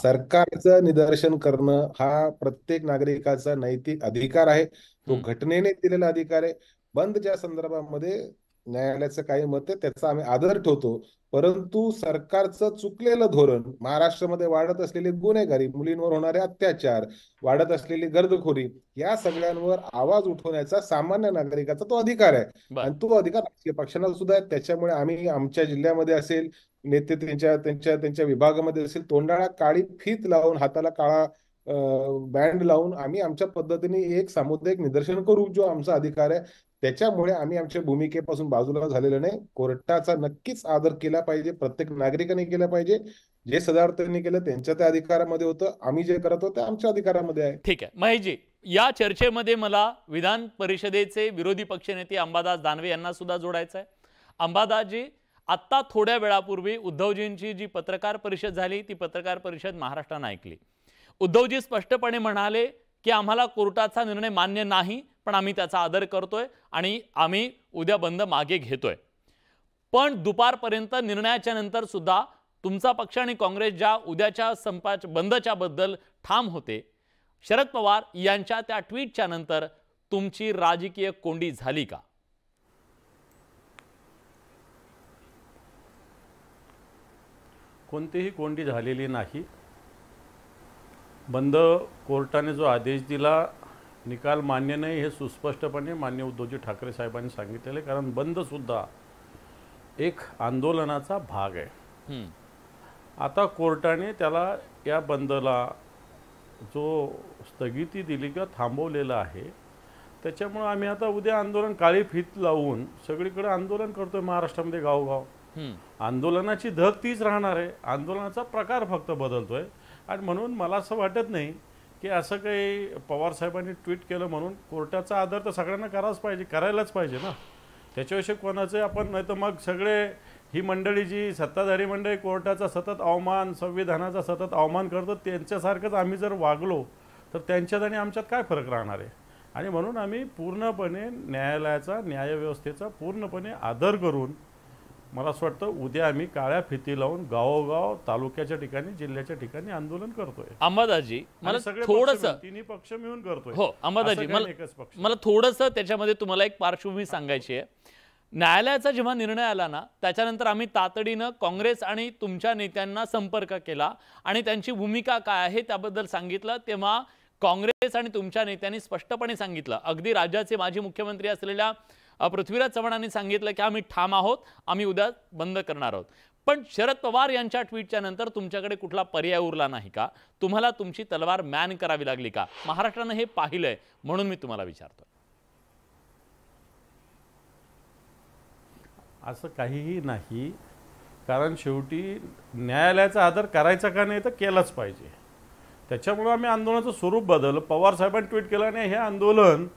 सरकारचं निदर्शन करणं हा प्रत्येक नागरिकाचा नैतिक अधिकार आहे, तो घटनेने दिलेला अधिकार आहे. बंदच्या संदर्भामध्ये न्यायालयाचं काही मत आहे, त्याचा आम्ही आदर ठेवतो. परंतु सरकारचं चुकलेलं धोरण, महाराष्ट्रामध्ये वाढत असलेली गुन्हेगारी, मुलींवर होणारे अत्याचार, वाढत असलेली गर्दखोरी, या सगळ्यांवर आवाज उठवण्याचा सामान्य नागरिकाचा तो अधिकार आहे आणि तो अधिकार राजकीय पक्षांना सुद्धा आहे. त्याच्यामुळे आम्ही आमच्या जिल्ह्यामध्ये असेल, नेते त्यांच्या विभागामध्ये असेल, तोंडाला काळी फीत लावून, हाताला काळा बँड लावून आम्ही आमच्या पद्धतीने एक सामुदायिक निदर्शन करू, जो आमचा अधिकार आहे. त्याच्यामुळे आम्ही आमच्या भूमिकेपासून बाजूला झालेलं नाही. कोर्टाचा नक्कीच आदर केला पाहिजे, प्रत्येक नागरिकाने केला पाहिजे. जे सदावर्तांनी केलं त्यांच्या त्या अधिकारामध्ये होतं, आम्ही जे करत होतो आमच्या अधिकारामध्ये आहे. ठीक आहे महेशजी, या चर्चेमध्ये मला विधान परिषदेचे विरोधी पक्षनेते अंबादास दानवे यांना सुद्धा जोडायचं आहे. अंबादासजी, आत्ता थोड्या वेळापूर्वी उद्धवजींची जी पत्रकार परिषद झाली, ती पत्रकार परिषद महाराष्ट्रानं ऐकली. उद्धवजी स्पष्टपणे म्हणाले की आम्हाला कोर्टाचा निर्णय मान्य नाही, पण आम्ही त्याचा आदर करतोय आणि आम्ही उद्या बंद मागे घेतोय. पण दुपारपर्यंत निर्णयाच्या नंतर सुद्धा तुमचा पक्ष आणि काँग्रेस ज्या उद्याच्या बंदच्या बद्दल ठाम होते, शरद पवार यांच्या त्या ट्विटच्या नंतर तुमची राजकीय कोंडी झाली का? कोणतीही कोंडी झालेली नाही. बंद कोर्टाने जो आदेश दिला, निकाल मान्य नाही हे सुस्पष्टपणे मान्य उद्धवजी ठाकरे साहेबांनी सांगितलेले, कारण बंद सुद्धा एक आंदोलनाचा भाग आहे. आता कोर्टाने त्याला या बंदला जो स्थगिती दिली किंवा थांबवलेलं आहे, त्याच्यामुळे आम्ही आता उद्या आंदोलन काळी फीत लावून सगळीकडे आंदोलन करतोय महाराष्ट्रामध्ये गावगाव. आंदोलनाची धग तीच राहणार आहे, आंदोलनाचा प्रकार फक्त बदलतोय. आणि म्हणून मला असं वाटत नाही की असं काही पवार साहेबांनी ट्विट केलं म्हणून कोर्टाचा आदर तर सगळ्यांना करायलाच पाहिजे ना. त्याच्याविषयी कोणाचे आपण, नाही तर मग सगळे ही मंडळी जी सत्ताधारी मंडळी कोर्टाचा सतत अवमान, संविधानाचा सतत अवमान करतो, त्यांच्यासारखंच आम्ही जर वागलो तर त्यांच्यात आणि आमच्यात काय फरक राहणार आहे. आणि म्हणून आम्ही पूर्णपणे न्यायालयाचा, न्यायव्यवस्थेचा पूर्णपणे आदर करून मला असं वाटतं उद्या आम्ही काळ्या फिती लावून गावोगाव, तालुक्याच्या ठिकाणी, जिल्ह्याच्या ठिकाणी आंदोलन करतोय. अंबादासजी, मला थोडंसं, तिन्ही पक्ष मिळून करतोय. हो अंबादासजी, मला थोडंसं त्याच्यामध्ये तुम्हाला एक पार्श्वभूमी सांगायची आहे. न्यायालयाचा जेव्हा निर्णय आला ना, त्याच्यानंतर आम्ही तातडीनं काँग्रेस आणि तुमच्या नेत्यांना संपर्क केला आणि त्यांची भूमिका काय आहे त्याबद्दल सांगितलं. तेव्हा काँग्रेस आणि तुमच्या नेत्यांनी स्पष्टपणे सांगितलं, अगदी राज्याचे माजी मुख्यमंत्री असलेल्या पृथ्वीराज चव्हाणांनी सांगितलं की आम्ही ठाम आहोत, आम्ही उद्या बंद करणार आहोत. पण शरद पवार यांच्या ट्विटच्या नंतर तुमच्याकडे कुठला पर्याय उरला नाही का? तुम्हाला तुमची तलवार मॅन करावी लागली का? महाराष्ट्रानं हे पाहिलंय म्हणून मी तुम्हाला विचारतो. असं काहीही नाही, कारण शेवटी न्यायालयाचा आदर करायचा का नाही तर केलाच पाहिजे. त्याच्यामुळे आम्ही आंदोलनाचं स्वरूप बदललं. पवार साहेबांनी ट्विट केलं नाही, हे आंदोलन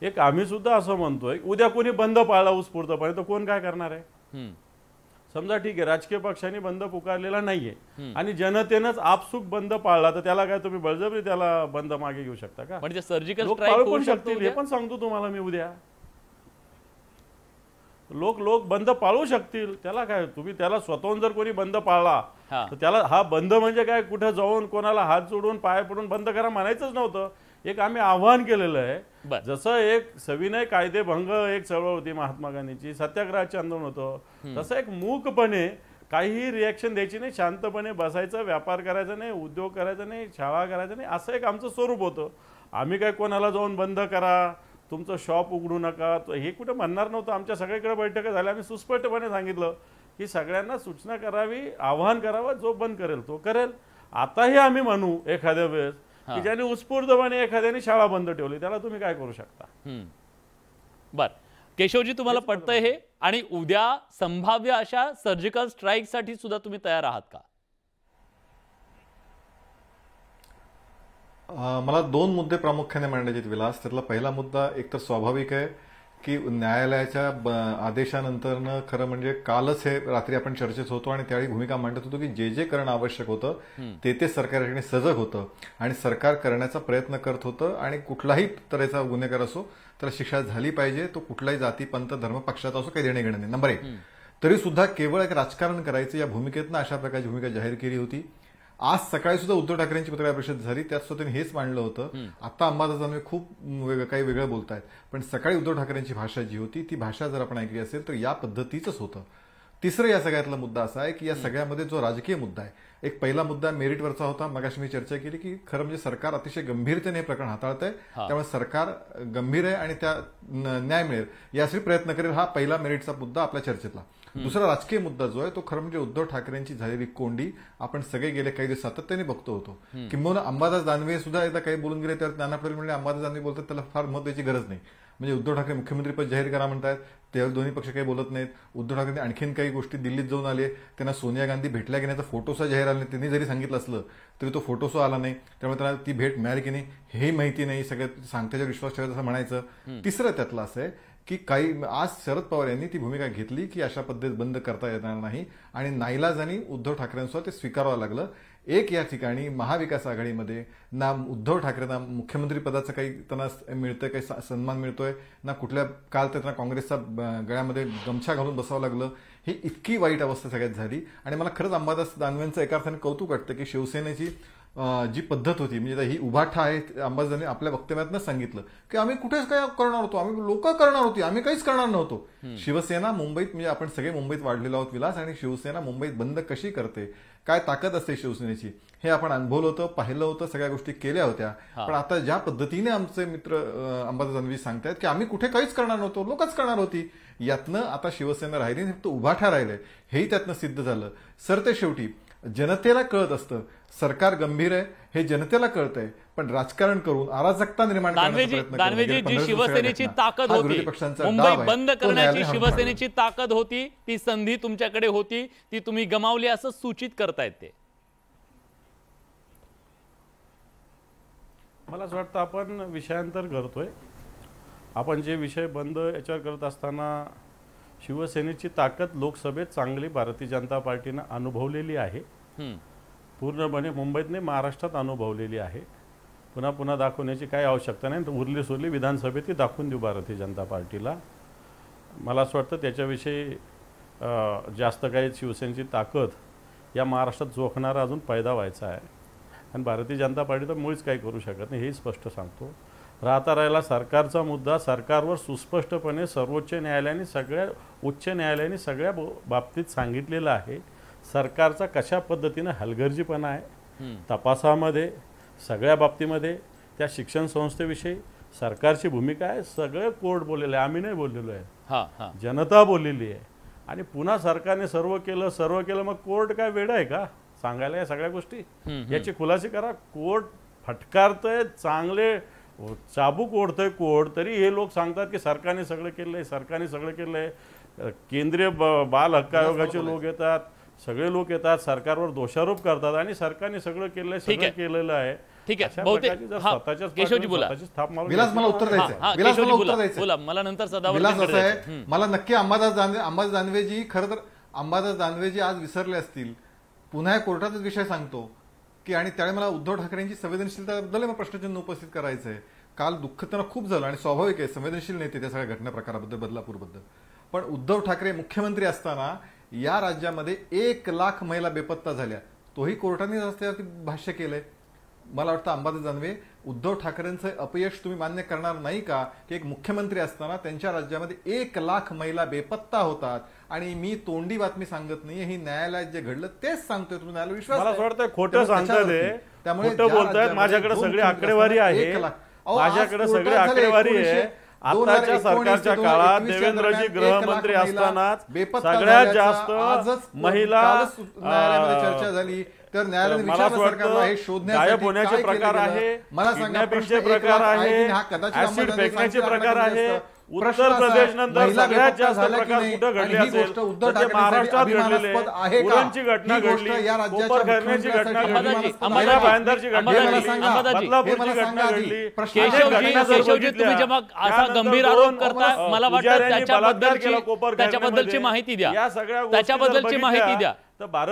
एक आम्ही सुद्धा असं म्हणतोय, उद्या कोणी बंद पाळला उत्स्फूर्तपणे तर कोण काय करणार आहे. समजा ठीक आहे, राजकीय पक्षांनी बंद पुकारलेला नाहीये आणि जनतेनंच आपसुक बंद पाळला, तर त्याला काय तुम्ही बळजबरी त्याला बंद मागे घेऊ शकता का? म्हणजे सर्जिकल लोक पाळू पण शकतील, हे पण सांगतो तुम्हाला मी उद्या. लोक बंद पाळू शकतील, त्याला काय, तुम्ही त्याला स्वतःहून जर कोणी बंद पाळला तर त्याला हा बंद म्हणजे काय कुठं जाऊन कोणाला हात जोडून पाय पडून बंद करा म्हणायचंच नव्हतं. एक आम्ही आव्हान केलेलं आहे. जसं एक सविनय कायदेभंग एक चळवळ होती महात्मा गांधीची, सत्याग्रहाचे आंदोलन होतं, तसं एक मूकपणे काहीही रिॲक्शन द्यायची नाही, शांतपणे बसायचं, व्यापार करायचा नाही, उद्योग करायचा नाही, शाळा करायचा नाही, असं एक आमचं स्वरूप होतं. आम्ही काय कोणाला जाऊन बंद करा, तुमचं शॉप उघडू नका, हे कुठं म्हणणार नव्हतं. आमच्या सगळीकडे बैठका झाल्या, आम्ही सुस्पष्टपणे सांगितलं की सगळ्यांना सूचना करावी, आवाहन करावं, जो बंद करेल तो करेल. आताही आम्ही म्हणू एखाद्या वेळेस की ज्याने उत्स्फूर्तपणे एखाद्याने शाळा बंद ठेवली त्याला तुम्ही काय करू शकता. बर केशवजी, तुम्हाला पटतंय हे? आणि उद्या संभाव्य अशा सर्जिकल स्ट्राईक साठी सुद्धा तुम्ही तयार आहात का? मला 2 मुद्दे प्रामुख्याने मांडायचे आहेत विलास. त्यातला पहिला मुद्दा एकतर स्वाभाविक आहे की न्यायालयाच्या आदेशानंतरनं खरं म्हणजे कालच हे रात्री आपण चर्चेत होतो आणि त्यावेळी भूमिका मांडत होतो की जे करणं आवश्यक होतं ते सरकार या ठिकाणी सजग होतं आणि सरकार करण्याचा प्रयत्न करत होतं आणि कुठलाही तऱ्हेचा गुन्हेगार असो त्याला शिक्षा झाली पाहिजे. तो कुठलाही जाती पंथ धर्म पक्षाचा असो काही देणे घेणं नाही. नंबर 1 तरी सुद्धा केवळ एक राजकारण करायचं या भूमिकेतनं अशा प्रकारची भूमिका जाहीर केली होती. आज सकाळी सुद्धा उद्धव ठाकरेंची पत्रकार परिषद झाली, त्यात सुद्धा त्यांनी हेच मांडलं होतं. आता अंबादास दानवे खूप काही वेगळं बोलतायत, पण सकाळी उद्धव ठाकरेंची भाषा जी होती ती भाषा जर आपण ऐकली असेल तर या पद्धतीचंच होतं. तिसरं या सगळ्यातला मुद्दा असा आहे की या सगळ्यामध्ये जो राजकीय मुद्दा आहे, एक पहिला मुद्दा मेरिटवरचा होता. मगाशी मी चर्चा केली की खरं म्हणजे सरकार अतिशय गंभीरतेने हे प्रकरण हाताळत आहे, त्यामुळे सरकार गंभीर आहे आणि त्या न्याय मिळेल यासाठी प्रयत्न करेल. हा पहिला मेरिटचा मुद्दा आपल्या चर्चेतला. दुसरा राजकीय मुद्दा जो आहे तो खरं म्हणजे उद्धव ठाकरेंची झालेली कोंडी आपण सगळे गेले काही दिवस सातत्याने बघतो होतो. किंबहुना अंबादास दानवे सुद्धा एकदा काही बोलून गेले तर नाना पटोले म्हणजे अंबादास दानवे बोलतात त्याला फार मत द्यायची गरज नाही. म्हणजे उद्धव ठाकरे मुख्यमंत्रीपद जाहीर करा म्हणतात, त्यावेळी दोन्ही पक्ष काही बोलत नाहीत. उद्धव ठाकरे आणखीन काही गोष्टी दिल्लीत जाऊन आले, त्यांना सोनिया गांधी भेटल्या की नाही तर फोटोसा जाहीर आला नाही. त्यांनी जरी सांगितलं असलं तरी तो फोटोसा आला नाही, त्यामुळे त्यांना ती भेट मिळाली की नाही हेही माहिती नाही. सगळ्यात सांगत्याच्या विश्वास ठेवायचा असं म्हणायचं. तिसरं त्यातलं असं आहे की काही आज शरद पवार यांनी ती भूमिका घेतली की अशा पद्धतीत बंद करता येणार नाही आणि नाईलाजानी उद्धव ठाकरेंसोबत ते स्वीकारावं लागलं. एक या ठिकाणी महाविकास आघाडीमध्ये ना उद्धव ठाकरेंना मुख्यमंत्री पदाचं काही त्यांना मिळतंय, काही सन्मान मिळतोय ना कुठल्या काल तर त्यांना काँग्रेसचा गळ्यामध्ये गमछा घालून बसावं लागलं. ही इतकी वाईट अवस्था सगळ्यात झाली आणि मला खरंच अंबादास दानवेंचं एका अर्थाने कौतुक वाटतं की शिवसेनेची जी पद्धत होती म्हणजे ही उभाठा आहे. अंबादास दानवे आपल्या वक्तव्यातच सांगितलं की आम्ही कुठेच काय करणार होतो, आम्ही लोक करणार होती, आम्ही काहीच करणार नव्हतो. शिवसेना मुंबईत म्हणजे आपण सगळे मुंबईत वाढलेलो आहोत विलास, आणि शिवसेना मुंबईत बंद कशी करते, काय ताकद असते शिवसेनेची हे आपण अनुभवलं होतं, पाहिलं होतं, सगळ्या गोष्टी केल्या होत्या. पण आता ज्या पद्धतीने आमचे मित्र अंबादास दानवे सांगतायत की आम्ही कुठे काहीच करणार नव्हतो, लोकच करणार होती, यातनं आता शिवसेना राहिली फक्त उभाठा राहिलंय हेही त्यातनं सिद्ध झालं. सरते शेवटी जनतेला कळत असतं सरकार गंभीर आहे हे जनतेला कळतंय, पण राजकारण करून अराजकता निर्माण दानवेजी जी शिवसेनेची ताकद होती, मुंबई बंद करण्याची शिवसेनेची ताकद होती, ती संधी तुमच्याकडे होती, ती तुम्ही गमावली असं सूचित करतायत ते. मला असं वाटतं आपण विषयांतर करतोय. आपण जे विषय बंद याच्यावर करत असताना शिवसेनेची ताकद लोकसभेत चांगली भारतीय जनता पार्टीनं अनुभवलेली आहे, पूर्णपणे मुंबईत नाही महाराष्ट्रात अनुभवलेली आहे. पुन्हा पुन्हा दाखवण्याची काही आवश्यकता नाही, उरली सुरली विधानसभेत ती दाखवून देऊ भारतीय जनता पार्टीला. मला असं वाटतं त्याच्याविषयी जास्त काही शिवसेनेची ताकद या महाराष्ट्रात जोखणारा अजून पैदा व्हायचा आहे आणि भारतीय जनता पार्टी तर मुळीच काही करू शकत नाही हे स्पष्ट सांगतो. राहिला सरकारचा मुद्दा, सरकारवर सुस्पष्टपणे सर्वोच्च न्यायालयाने उच्च न्यायालयाने सगळ्या बाबतीत सांगितलेलं आहे. सरकारचा कशा पद्धतीनं हलगर्जीपणा आहे तपासामध्ये, सगळ्या बाबतीमध्ये, त्या शिक्षण संस्थेविषयी सरकारची भूमिका आहे, सगळं कोर्ट बोललेलं आहे, आम्ही नाही बोललेलो आहे, जनता बोललेली आहे. आणि पुन्हा सरकारने सर्व केलं मग कोर्ट काय वेड आहे का सांगायला या सगळ्या गोष्टी? याची खुलासे करा. कोर्ट फटकारतंय, चांगले चाबूक ओढतंय कोर्ट, तरी हे लोक सांगतात की सरकारने सगळं केलंय, सरकारने सगळं केलंय. केंद्रीय बाल हक्क आयोगाचे लोक येतात, सगळे लोक येतात, सरकारवर दोषारोप करतात आणि सरकारने सगळं केलंय, सगळं केलेलं आहे. ठीक आहे, केशवजी बोला. विलास मला उत्तर द्यायचं, मला नंतर सदावर मला नक्की अंबादास दानवेजी खरं तर अंबादास दानवेजी आज विसरले असतील. पुन्हा कोर्टाचाच विषय सांगतो की आणि त्यावेळी मला उद्धव ठाकरेंची संवेदनशीलताबद्दल प्रश्नचिन्ह उपस्थित करायचं आहे. काल दुःख त्यांना खूप झालं आणि स्वाभाविक आहे, संवेदनशील नेते त्या सगळ्या घटना प्रकाराबद्दल, बदलापूरबद्दल. पण उद्धव ठाकरे मुख्यमंत्री असताना या राज्यामध्ये 1 लाख महिला बेपत्ता झाल्या, तोही कोर्टाने रस्त्यावरती भाष्य केलंय. मला वाटतं अंबादास दानवे उद्धव ठाकरेंचं अपयश तुम्ही मान्य करणार नाही का की एक मुख्यमंत्री असताना त्यांच्या राज्यामध्ये 1 लाख महिला बेपत्ता होतात आणि मी तोंडी बातमी सांगत नाही, ही न्यायालयात जे घडलं तेच सांगतोय, तुम्ही न्यायालय विश्वास मला असं वाटतं खोटं सांगताय, त्यामुळे बोलतायत. माझ्याकडे सगळी आकडेवारी आहे, माझ्याकडे सगळी आकडेवारी आहे. आताच्या सरकारच्या काळात देवेंद्रजी गृहमंत्री असताना सगळ्यात जास्त महिला चर्चा झाली तर न्यायालयाने गायब होण्याचे प्रकार आहे, किडनॅपिंगचे प्रकार आहे, ऍसिड फेकण्याचे प्रकार आहे, उत्तर प्रदेश नंतर सगळ्यात जास्त प्रकार कुठं घडले असेल तर महाराष्ट्रात घडलेले उरणची घटना घडली, कोपर खैरण्याची घटना घडली, अमरा भायंदरची घटना घडली, बदलापूरची घटना घडली. केशवजी तुम्ही जेव्हा असा गंभीर आरोप करताय मला वाटतं त्याच्याबद्दलची माहिती द्या, त्याच्याबद्दलची माहिती द्या,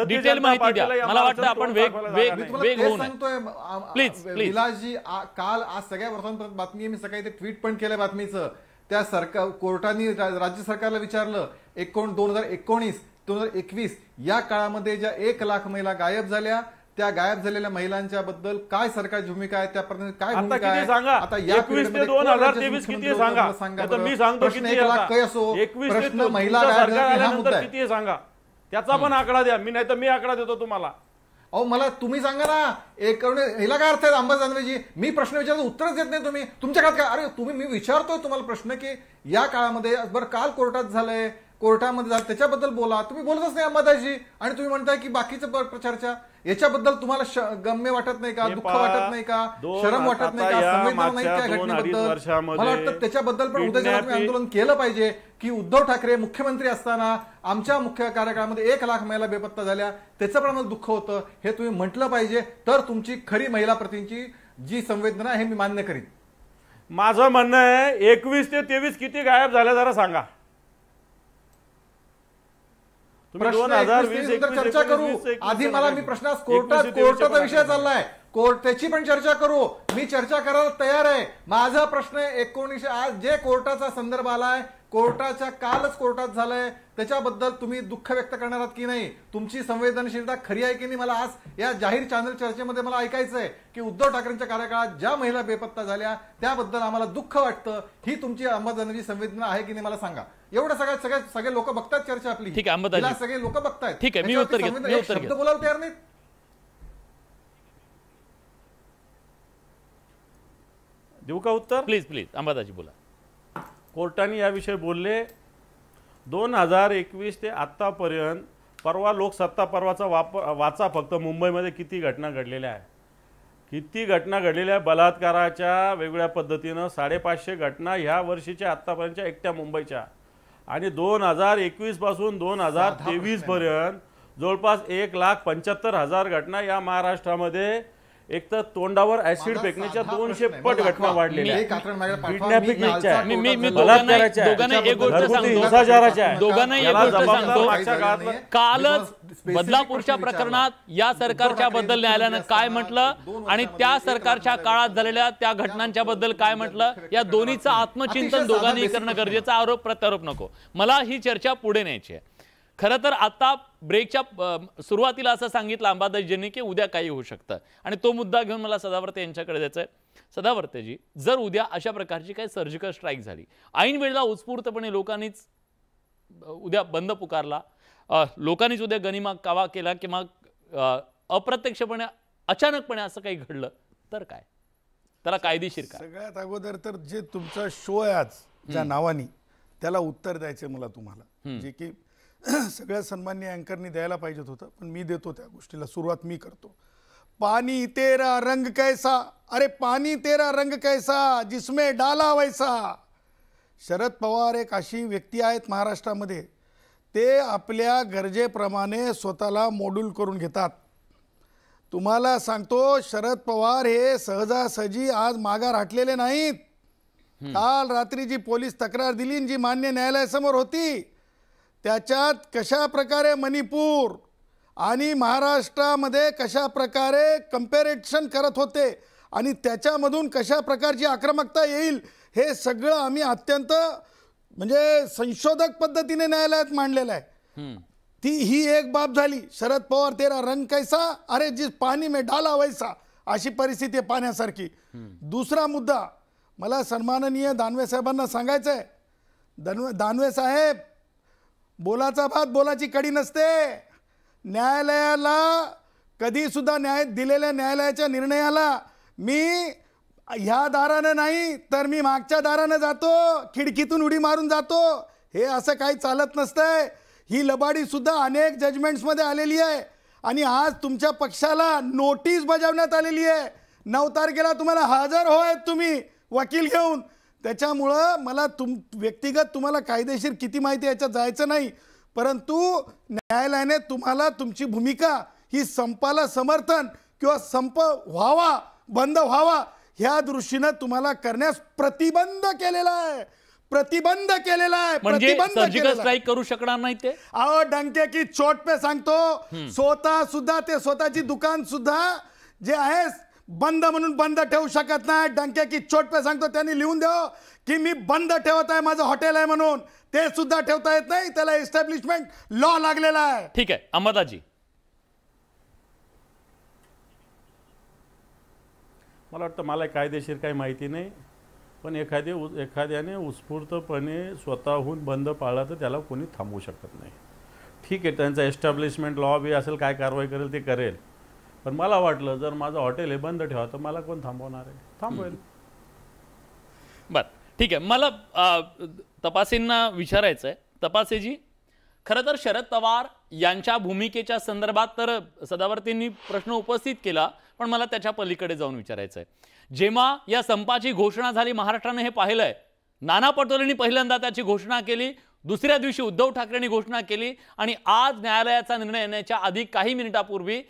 डिटेल माहिती द्या. मला वाटतं आपण वेग होऊ नये. प्लीज विलासजी, काल आज सगळ्या वर्तमानपत्रात बातमी मी सकाळी ते ट्विट पण केलं बातमीचं. त्या सरकार कोर्टाने राज्य सरकारला विचारलं 2019-2021 या काळामध्ये ज्या 1 लाख महिला गायब झाल्या, त्या गायब झालेल्या महिलांच्या बद्दल काय सरकारची भूमिका आहे, त्यापर्यंत काय भूमिका आहे सांगा. आता 21 ते 2023 किती सांगा. मी सांगतो किती असो, 21 प्रश्न महिला गायब किती सांगा, त्याचा पण आकडा द्या. मी नाही तर मी आकडा देतो तुम्हाला. अहो मला तुम्ही सांगा ना, एक हिला काय अर्थ आहे अंबादानवेजी? मी प्रश्न विचारतो उत्तरच देत नाही तुम्ही. तुमच्या काळात काय? अरे तुम्ही, मी विचारतोय तुम्हाला प्रश्न की या काळामध्ये बरं काल कोर्टात झालंय, कोर्टामध्ये झालं त्याच्याबद्दल बोला. तुम्ही बोलतच नाही अंबादासजी, आणि तुम्ही म्हणताय की बाकीचं चर्चा. याच्याबद्दल तुम्हाला गम्य वाटत नाही का, दुःख वाटत नाही का, शरम वाटत नाही का, संवेदना नाही त्या घटनेबद्दल? मला वाटतं त्याच्याबद्दल पण उद्या आंदोलन केलं पाहिजे की उद्धव ठाकरे मुख्यमंत्री असताना आमच्या मुख्य कार्यकाळामध्ये 1 लाख महिला बेपत्ता झाल्या, त्याचं पण आम्हाला दुःख होतं, हे तुम्ही म्हटलं पाहिजे. तर तुमची खरी महिला प्रतींची जी संवेदना आहे मी मान्य करीन. माझं म्हणणं आहे 21 ते 23 किती गायब झाल्या जरा सांगा. तुम्ही 2020 चर्चा करू. आधी मला मी प्रश्न कोर्टाचा विषय चाललाय, त्याची पण चर्चा करू. मी चर्चा करायला तयार आहे. माझा प्रश्न 19 आज जे कोर्टाचा संदर्भ आलाय, कोर्टाच्या कालच कोर्टात झालंय, त्याच्याबद्दल तुम्ही दुःख व्यक्त करणार आहात की नाही? तुमची संवेदनशीलता खरी आहे की नाही? मला आज या जाहीर चॅनल चर्चेमध्ये मला ऐकायचं आहे की उद्धव ठाकरेंच्या कार्यकाळात ज्या महिला बेपत्ता झाल्या त्याबद्दल आम्हाला दुःख वाटतं, ही तुमची अंबादानची संवेदना आहे की नाही मला सांगा. एवढं सगळे लोक बघतात चर्चा आपली. ठीक आहे अंबादाजी, सगळे लोक बघतायत. ठीक आहे, मी उत्तर घेतो. बोलायला तयार नाहीत. देऊ का उत्तर? प्लीज अंबादाजी बोला. कोर्टाने याविषयी बोलले. 2021 ते आतापर्यंत परवा लोकसत्ता पर्वाचा वाचा फक्त मुंबईमध्ये किती घटना घडलेल्या आहे, किती घटना घडलेल्या आहे बलात्काराच्या वेगवेगळ्या पद्धतीनं. 550 घटना ह्या वर्षीच्या आतापर्यंतच्या एकट्या मुंबईच्या. आणि 2021 पासून 2023 पर्यंत जवळपास 1,75,000 घटना या महाराष्ट्रामध्ये. एक तर तोंडावर ऍसिड फेकण्याच्या 200 पट घटना वाढलेल्या आहेत. किडनॅपिंगच्या आहे, बलात्काराच्या आहे, घरगुती हिंसाचाराच्या आहे. दोघांनाही एक गोष्ट सांगतो, कालच बदलापूरच्या प्रकरणात या सरकारच्या बद्दल न्यायालयानं काय म्हटलं आणि त्या सरकारच्या काळात झालेल्या त्या घटनांच्या बद्दल काय म्हटलं, या दोन्हीचं आत्मचिंतन दोघांनी करणं गरजेचं. आरोप प्रत्यारोप नको. मला ही चर्चा पुढे न्यायची आहे. खरं तर आता ब्रेकच्या सुरुवातीला असं सांगितलं अंबादासजींनी की उद्या काही होऊ शकतं, आणि तो मुद्दा घेऊन मला सदावर्ते यांच्याकडे द्यायचा आहे. सदावर्तेजी, जर उद्या अशा प्रकारची काही सर्जिकल स्ट्राईक झाली, ऐन वेळेला उत्स्फूर्तपणे लोकांनीच उद्या बंद पुकारला, लोकांनीच उद्या गनिमा कावा केला, किंवा अप्रत्यक्षपणे अचानकपणे असं काही घडलं तर काय, त्याला कायदेशीर काय? सगळ्यात अगोदर तर जे तुमचा शो आहे आज ज्या नावानी, त्याला उत्तर द्यायचे मला तुम्हाला, जे की सगळ्या सन्माननीय अँकरनी द्यायला पाहिजेत होतं, पण मी देतो त्या गोष्टीला सुरुवात मी करतो. पानी तेरा रंग कैसा, अरे पानी तेरा रंग कैसा जिसमें डाला वैसा. शरद पवार एक अशी व्यक्ती आहेत महाराष्ट्रामध्ये, ते आपल्या गरजेप्रमाणे स्वतःला मॉड्यूल करून घेतात. तुम्हाला सांगतो, शरद पवार हे सहजासहजी आज माघार हटलेले नाहीत. काल रात्री जी पोलीस तक्रार दिली, जी मान्य न्यायालयासमोर होती, त्याच्यात कशा प्रकारे मणिपूर आणि महाराष्ट्रामध्ये कशा प्रकारे कंपॅरिझन करत होते आणि त्याच्यामधून कशा प्रकारची आक्रमकता येईल, हे सगळं आम्ही अत्यंत म्हणजे संशोधक पद्धतीने न्यायालयात मांडलेलं आहे. ही एक बाब झाली. शरद पवार तेरा रंग कैसा, अरे जिस पाणी में डाला वैसा, अशी परिस्थिती आहे पाण्यासारखी. दुसरा मुद्दा मला सन्माननीय दानवे साहेबांना सांगायचं आहे. दानवे साहेब, बोलाचा भात बोलाची कडी नसते. न्यायालयाला कधी सुद्धा दिलेल्या न्यायालयाच्या निर्णयाला मी ह्या दारानं नाही तर मी मागच्या दारानं जातो, खिडकीतून उडी मारून जातो, हे असं काही चालत नसतंय. ही लबाडी सुद्धा अनेक जजमेंट्समध्ये आलेली आहे. आणि आज तुमच्या पक्षाला नोटीस बजावण्यात आलेली आहे. 9 तारखेला तुम्हाला हजर होय तुम्ही वकील घेऊन. त्याच्यामुळं मला व्यक्तिगत तुम्हाला कायदेशीर किती माहिती याच्यात जायचं नाही, परंतु न्यायालयाने तुम्हाला तुमची भूमिका ही संपाला समर्थन किंवा संप व्हावा, बंद व्हावा ह्या दृष्टीनं तुम्हाला करण्यास प्रतिबंध केलेला आहे, प्रतिबंध केलेला आहे, प्रतिबंध सर्जिकल स्ट्राइक करू शकणार नाही ते. अहो डंके की चोट पे सांगतो, स्वतः सुद्धा ते स्वतःची दुकान सुद्धा जे आहे बंद म्हणून बंद ठेवू शकत नाही. डंके की चोट पे सांगतो, त्यांनी लिहून द्यावं की मी बंद ठेवत आहे, माझं हॉटेल आहे म्हणून. ते सुद्धा ठेवता येत नाही, त्याला एस्टॅब्लिशमेंट लॉ लागलेला आहे. ठीक आहे अंबादाजी. मला वाटतं मला कायदेशीर काही माहिती नाही, पण एखाद्याने उत्स्फूर्तपणे स्वतःहून बंद पाळला तर त्याला कोणी थांबवू शकत नाही. ठीक आहे, त्यांचा एस्टॅब्लिशमेंट लॉ बी असेल, काय कारवाई करेल ते करेल, पण मला वाटलं जर माझं हॉटेल हे बंद ठेवा तर मला कोण थांबवणार आहे? थांबवेल. बरं ठीक आहे. मला तपासेंना विचारायचं आहे. तपासेजी, खरं तर शरद पवार यांच्या भूमिकेच्या संदर्भात तर सदावर्तींनी प्रश्न उपस्थित केला, पण मला त्याच्या पलीकडे जाऊन विचारायचं आहे. जेव्हा या संपाची घोषणा झाली, महाराष्ट्राने हे पाहिलंय, नाना पटोलेंनी पहिल्यांदा त्याची घोषणा केली, दुसऱ्या दिवशी उद्धव ठाकरेंनी घोषणा केली, आणि आज न्यायालयाचा निर्णय येण्याच्या आधी काही मिनिटापूर्वी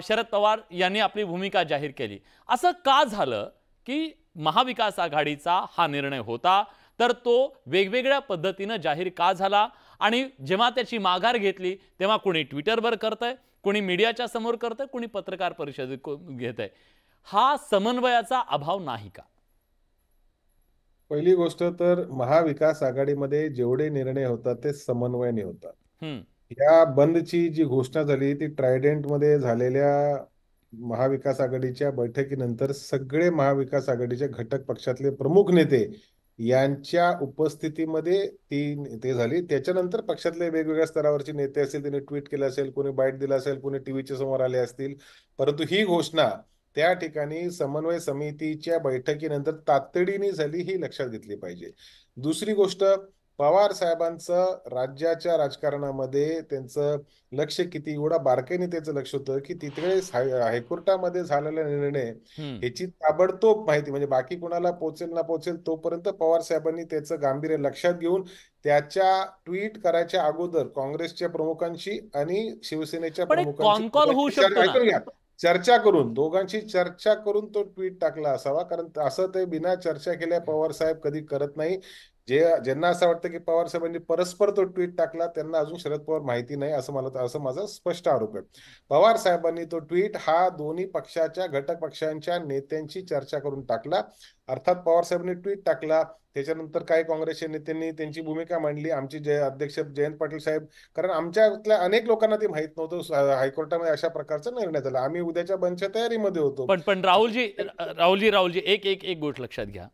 शरद पवार यांनी आपली भूमिका जाहीर केली. असं का झालं की महाविकास आघाडीचा हा निर्णय होता, तर तो वेगवेगळ्या पद्धतीनं जाहीर का झाला, आणि जेव्हा त्याची माघार घेतली तेव्हा कोणी ट्विटरवर करतंय, कोणी मीडियाच्या समोर करतंय, कोणी पत्रकार परिषदेत घेतंय. हा समन्वयाचा अभाव नाही का? पहिली गोष्ट तर महाविकास आघाडीमध्ये जेवढे निर्णय होतात ते समन्वयाने होतात. या बंदची जी घोषणा झाली ती ट्रायडेंटमध्ये झालेल्या महाविकास आघाडीच्या बैठकीनंतर सगळे महाविकास आघाडीच्या घटक पक्षातले प्रमुख नेते यांच्या उपस्थितीमध्ये ते झाली. त्याच्यानंतर पक्षातले वेगवेगळ्या स्तरावरचे नेते असतील, त्यांनी ट्विट केलं असेल, कोणी बाईट दिला असेल, कोणी टीव्हीच्या समोर आले असतील, परंतु ही घोषणा त्या ठिकाणी समन्वय समितीच्या बैठकीनंतर तातडीने झाली, ही लक्षात घेतली पाहिजे. दुसरी गोष्ट, पवार साहेबांचं राज्याच्या राजकारणामध्ये त्यांचं लक्ष किती एवढा बारकाईने त्याचं लक्ष होतं की तिकडे हायकोर्टामध्ये झालेला निर्णय ह्याची ताबडतोब माहिती, म्हणजे बाकी कोणाला पोहोचेल ना पोहोचेल तोपर्यंत पवार साहेबांनी त्याचं गांभीर्य लक्षात घेऊन त्याच्या ट्विट करायच्या अगोदर काँग्रेसच्या प्रमुखांशी आणि शिवसेनेच्या प्रमुखांशी चर्चा करून, दोघांची चर्चा करून तो ट्विट टाकला असावा. कारण असं ते बिना चर्चा केल्या पवार साहेब कधी करत नाही. ज्यांना असं वाटतं की पवार साहेबांनी परस्पर तो ट्विट टाकला त्यांना अजून शरद पवार माहिती नाही, असं माझा स्पष्ट आरोप आहे. पवार साहेबांनी तो ट्विट हा दोन्ही पक्षाच्या घटक पक्षांच्या नेत्यांची चर्चा करून टाकला. अर्थात पवार साहेबांनी ट्विट टाकला, त्याच्यानंतर काही काँग्रेसच्या नेत्यांनी त्यांची भूमिका मांडली. आमचे अध्यक्ष जयंत पाटील साहेब, कारण आमच्यातल्या अनेक लोकांना ते माहित नव्हतं हायकोर्टामध्ये अशा प्रकारचा निर्णय झाला. आम्ही उद्याच्या बंदच्या तयारीमध्ये होतो. पण राहुलजी एक गोष्ट लक्षात घ्या.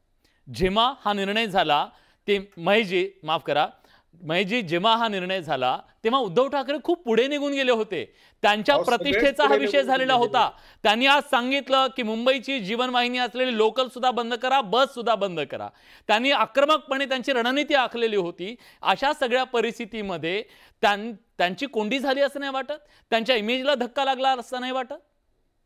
जेव्हा हा निर्णय झाला ते महेशजी जेव्हा हा निर्णय झाला तेव्हा उद्धव ठाकरे खूप पुढे निघून गेले होते. त्यांच्या प्रतिष्ठेचा हा विषय झालेला होता. त्यांनी आज सांगितलं की मुंबईची जीवनवाहिनी असलेली लोकल सुद्धा बंद करा, बस सुद्धा बंद करा. त्यांनी आक्रमकपणे त्यांची रणनीती आखलेली होती. अशा सगळ्या परिस्थितीमध्ये त्यांची कोंडी झाली असं नाही वाटत? त्यांच्या इमेजला धक्का लागला असं नाही वाटत?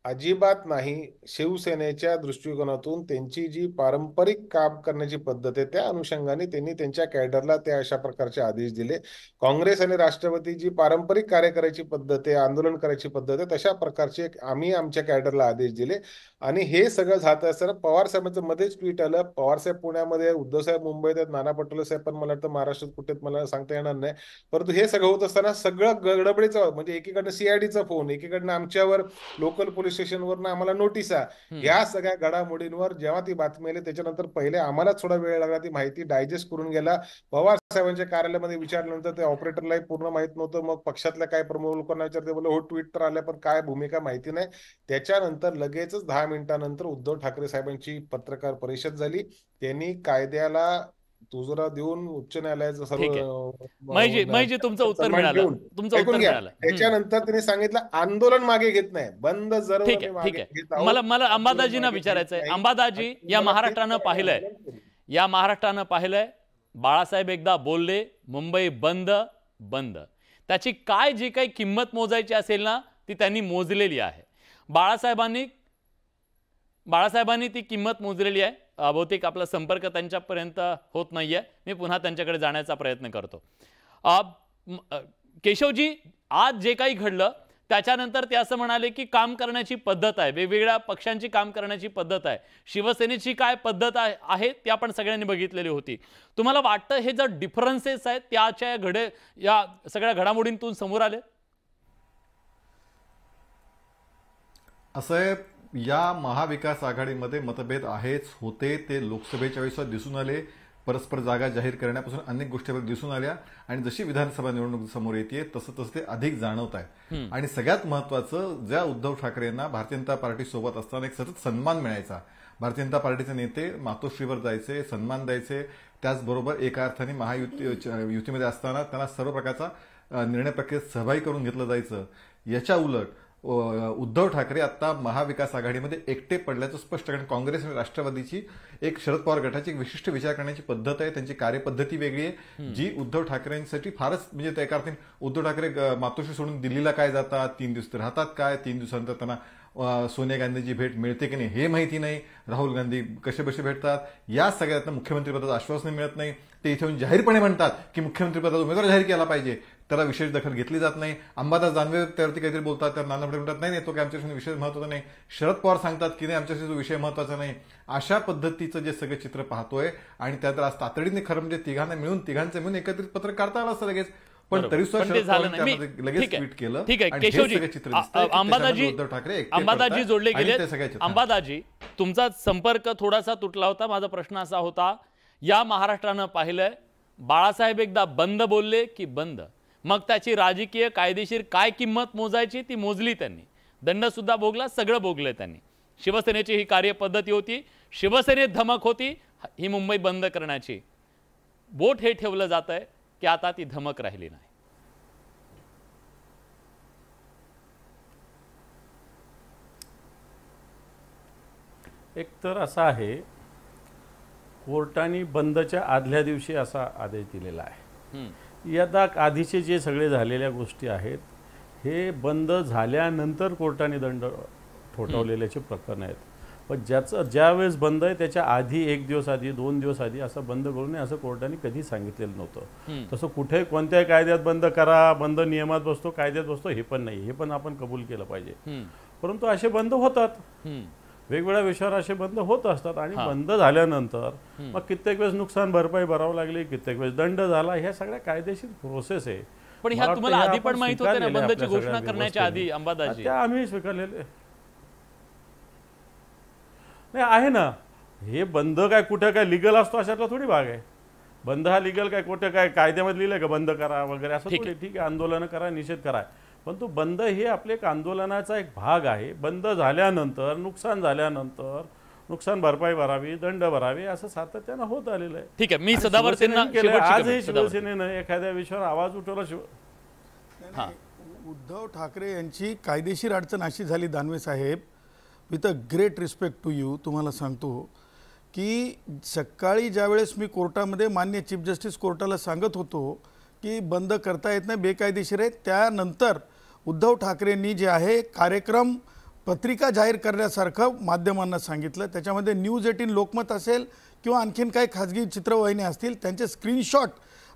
अजिबात नाही. शिवसेनेच्या दृष्टिकोनातून त्यांची जी पारंपरिक काम करण्याची पद्धत आहे त्या अनुषंगाने त्यांनी त्यांच्या कॅडरला त्या अशा प्रकारचे आदेश दिले. काँग्रेस आणि राष्ट्रवादी जी पारंपरिक कार्य करायची पद्धत आहे, आंदोलन करायची पद्धत आहे, तशा प्रकारचे आम्ही आमच्या कॅडरला आदेश दिले. आणि हे सगळं झालं असताना पवार साहेबांचं मध्येच ट्विट आलं. पवार साहेब पुण्यामध्ये, उद्धव साहेब मुंबईत आहेत, नाना पटोले साहेब पण मला वाटतं महाराष्ट्रात कुठे मला सांगता येणार नाही. परंतु हे सगळं होत असताना सगळं गडबडीचं, म्हणजे एकीकडनं सीआयडीचा फोन, एकीकडनं आमच्यावर लोकल पोलीस स्टेशनवरनं आम्हाला नोटिसा, या सगळ्या घडामोडींवर जेव्हा ती बातमी आली त्याच्यानंतर पहिले आम्हाला थोडा वेळ लागला ती माहिती डायजेस्ट करून गेला. पवार साहेबांच्या कार्यालयामध्ये विचारल्यानंतर त्या ऑपरेटरलाही पूर्ण माहित नव्हतं. मग पक्षातल्या काही प्रमुख लोकांना विचारते, बोलले हो ट्विट तर आल्या पण काय भूमिका माहिती नाही. त्याच्यानंतर लगेचच 10 मिनिटांनंतर उद्धव ठाकरे साहेबांची पत्रकार परिषद झाली. त्यांनी कायद्याला दुजोरा देऊन उच्च न्यायालयाचं सर्व तुमचं उत्तर मिळालं. त्याच्यानंतर त्यांनी सांगितलं आंदोलन मागे घेत नाही, बंद जर मला अंबादाजींना विचारायचंय. अंबादाजी, या महाराष्ट्रानं पाहिलंय बाळासाहेब एकदा बोलले मुंबई बंद बंद. त्याची काय जी काही किंमत मोजायची असेल ना ती त्यांनी मोजलेली आहे. बाळासाहेबांनी ती किंमत मोजलेली आहे. बहुतेक आपला संपर्क त्यांच्यापर्यंत होत नाहीये, मी पुन्हा त्यांच्याकडे जाण्याचा प्रयत्न करतो. केशवजी, आज जे काही घडलं त्याच्यानंतर ते असं म्हणाले की काम करण्याची पद्धत आहे, वेगवेगळ्या पक्षांची काम करण्याची पद्धत आहे, शिवसेनेची काय पद्धत आहे ती आपण सगळ्यांनी बघितलेली होती. तुम्हाला वाटतं हे जर डिफरन्सेस आहेत त्याच्या या सगळ्या घडामोडींतून समोर आले? असं आहे, या महाविकास आघाडीमध्ये मतभेद आहेच, होते ते लोकसभेच्या वेळेस दिसून आले, परस्पर जागा जाहीर करण्यापासून अनेक गोष्टी दिसून आल्या आणि जशी विधानसभा निवडणूक समोर येते तसं ते अधिक जाणवत आहे. आणि सगळ्यात महत्वाचं, ज्या उद्धव ठाकरेंना भारतीय जनता पार्टी सोबत असताना एक सतत सन्मान मिळायचा, भारतीय जनता पार्टीचे नेते मातोश्रीवर जायचे, सन्मान द्यायचे, त्याचबरोबर एका अर्थाने महायुतीमध्ये असताना त्यांना सर्व प्रकारचा निर्णय प्रक्रियेत सहभागी करून घेतलं जायचं. याच्या उलट उद्धव ठाकरे आता महाविकास आघाडीमध्ये एकटे पडल्याचं स्पष्ट, कारण काँग्रेस आणि राष्ट्रवादीची एक शरद पवार गटाची एक विशिष्ट विचार करण्याची पद्धत आहे, त्यांची कार्यपद्धती वेगळी आहे, जी उद्धव ठाकरेंसाठी फारच म्हणजे त्या एका अर्थाने उद्धव ठाकरे मातोश्री सोडून दिल्लीला काय जातात, 3 दिवस राहतात काय, 3 दिवसानंतर त्यांना सोनिया गांधीची भेट मिळते की नाही हे माहिती नाही, राहुल गांधी कसे भेटतात, या सगळ्यात मुख्यमंत्रीपदाचं आश्वासन मिळत नाही. ते इथे येऊन जाहीरपणे म्हणतात की मुख्यमंत्रीपदाचा उमेदवार जाहीर केला पाहिजे, त्याला विशेष दखल घेतली जात नाही. अंबादास दानवे त्यावरती काहीतरी बोलतात, तर नाना पटेल म्हणतात नाही तो काय आमच्यासाठी विषय महत्वाचा नाही, शरद पवार सांगतात की नाही आमच्यासाठी तो विषय महत्वाचा नाही. अशा पद्धतीचं जे सगळं चित्र पाहतोय आणि त्यात आज तातडीने खरं म्हणजे तिघांचं मिळून एकत्रित पत्र काढता आलं असतं लगेच, पण तरी सुद्धा लगेच ट्विट केलं. ठीक आहे केशवजी, अंबादासजी जोडले गेले. अंबादासजी, तुमचा संपर्क थोडासा तुटला होता. माझा प्रश्न असा होता, या महाराष्ट्रानं पाहिलंय बाळासाहेब एकदा बंद बोलले की बंद, मग त्याची राजकीय कायदेशीर काय किंमत मोजायची ती मोजली त्यांनी, दंड सुद्धा भोगला, सगळं भोगलंय त्यांनी. शिवसेनेची ही कार्यपद्धती होती, शिवसेनेत धमक होती ही मुंबई बंद करण्याची. बोट हे ठेवलं जात आहे की आता ती धमक राहिली नाही. एक तर असं आहे, कोर्टाने बंदच्या आदल्या दिवशी असा आदेश दिलेला आहे. यादा आधीचे जे सगळे झालेल्या गोष्टी आहेत हे बंद झाल्यानंतर कोर्टाने दंड ठोठावलेल्याचे प्रकरण आहेत. पण ज्यावेळेस बंद आहे त्याच्या आधी 1 दिवस आधी 2 दिवस आधी असं बंद करू नये असं कोर्टाने कधी सांगितलेलं नव्हतं. तसं कुठे कोणत्याही कायद्यात बंद करा, बंद नियमात बसतो, कायद्यात बसतो हे पण नाही, हे पण आपण कबूल केलं पाहिजे. परंतु असे बंद होतात, वेगवेगळ्या विषयावर असे बंद होत असतात आणि बंद झाल्यानंतर मग कित्येक वेळेस नुकसान भरपाई भरावं लागली, कित्येक वेळेस दंड झाला, ह्या सगळ्या कायदेशीर प्रोसेस आहे. पण ह्या तुम्हाला आधी पण माहित होते ना, बंदची घोषणा करण्याच्या आधी अंबादासजी? त्या आम्ही स्वीकारलेले नाही आहे ना. हे बंद काय कुठे काय लिगल असतो अशातला थोडी भाग आहे. बंद हा लिगल काय कुठे काय कायद्यामध्ये लिहिलंय का बंद करा वगैरे असं थोडी. ठीक आहे, आंदोलन करा, निषेध करा, पण तो बंद हे आपले एक आंदोलनाचा एक भाग आहे. बंद झाल्यानंतर, नुकसान झाल्यानंतर नुकसान भरपाई भरावी, दंड भरावे, असं सातत्यानं होत आलेलं आहे. ठीक आहे, मी सदावर्तेंना आजही शिवसेनेनं एखाद्या विषयावर आवाज उठवला. उद्धव ठाकरे यांची कायदेशीर अडचण अशी झाली, दानवे साहेब, with a great respect to you, तुम्हाला सांगतो की सकाळी ज्यावेळेस मी कोर्टामध्ये माननीय चीफ जस्टिस कोर्टाला सांगत होतो की बंद करता येत नाही, बेकायदेशीर आहे, त्यानंतर उद्धव ठाकरेंनी जे आहे कार्यक्रम पत्रिका जाहीर करण्यासारखं माध्यमांना सांगितलं. त्याच्यामध्ये न्यूज 18 लोकमत असेल किंवा आणखीन काही खाजगी चित्रवाहिन्या असतील, त्यांचे स्क्रीनशॉट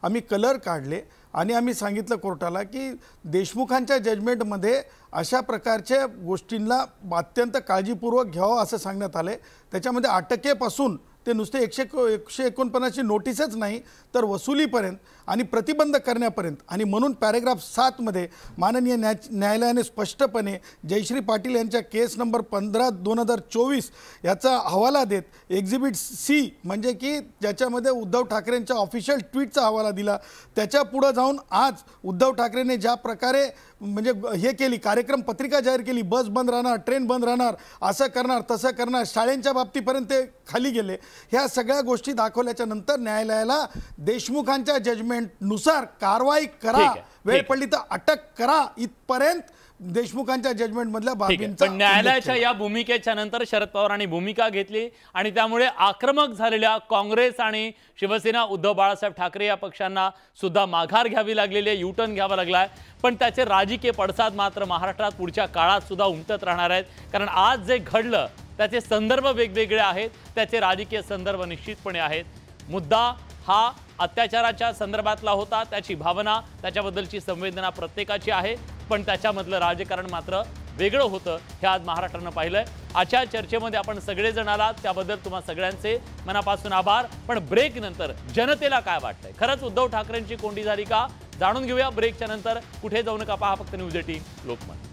आम्ही कलर काढले आणि आम्ही सांगितलं कोर्टाला की देशमुखांच्या जजमेंटमध्ये अशा प्रकारच्या गोष्टींना अत्यंत काळजीपूर्वक घ्यावं असं सांगण्यात आलं. त्याच्यामध्ये अटकेपासून ते नुसते 149 नोटीसच नाही तर वसुलीपर्यंत आणि प्रतिबंध करण्यापर्यंत. आणि म्हणून पॅरेग्राफ 7 मध्ये माननीय न्यायालयाने स्पष्टपणे जयश्री पाटील यांच्या केस नंबर 15/2024 याचा हवाला देत एक्झिबिट C म्हणजे की ज्याच्यामध्ये उद्धव ठाकरेंच्या ऑफिशियल ट्विटचा हवाला दिला, त्याच्या पुढे जाऊन आज उद्धव ठाकरेंनी ज्या प्रकारे म्हणजे हे केली, कार्यक्रम पत्रिका जाहीर केली, बस बंद राहणार, ट्रेन बंद राहणार, असं करणार तसं करणार, शाळेंच्या बाबतीपर्यंत ते खाली गेले, ह्या सगळ्या गोष्टी दाखवल्याच्या नंतर न्यायालयाला देशमुखांच्या जजमेंटनुसार कारवाई करा, वेळ पडली तर अटक करा इथपर्यंत देशमुखांच्या जजमेंट मधल्या बाबींचा. पण न्यायालयाच्या या भूमिकेच्या नंतर शरद पवारांनी भूमिका घेतली आणि त्यामुळे आक्रमक झालेल्या काँग्रेस आणि शिवसेना, उद्धव बाळासाहेब ठाकरे या पक्षांना सुद्धा माघार घ्यावी लागलेली आहे, युटर्न घ्यावा लागलाय. पण त्याचे राजकीय पडसाद मात्र महाराष्ट्रात पुढच्या काळात सुद्धा उमटत राहणार आहेत, कारण आज जे घडलं त्याचे संदर्भ वेगवेगळे आहेत, त्याचे राजकीय संदर्भ निश्चितपणे आहेत। मुद्दा हा अत्याचाराच्या संदर्भातला होता, त्याची भावना, त्याच्याबद्दलची संवेदना प्रत्येकाची आहे, पण त्याच्यामधलं राजकारण मात्र वेगळं होतं, हे आज महाराष्ट्रानं पाहिलंय। आजच्या चर्चेमध्ये आपण सगळेजण आलात, त्याबद्दल तुम्हा सगळ्यांचे मनापासून आभार। पण ब्रेक नंतर जनतेला काय वाटतंय, खरंच उद्धव ठाकरेंची कोंडी झाली का, जाणून घेऊया ब्रेकच्या नंतर। कुठे जाऊ नका, पहा फक्त न्यूज 18 लोकमत।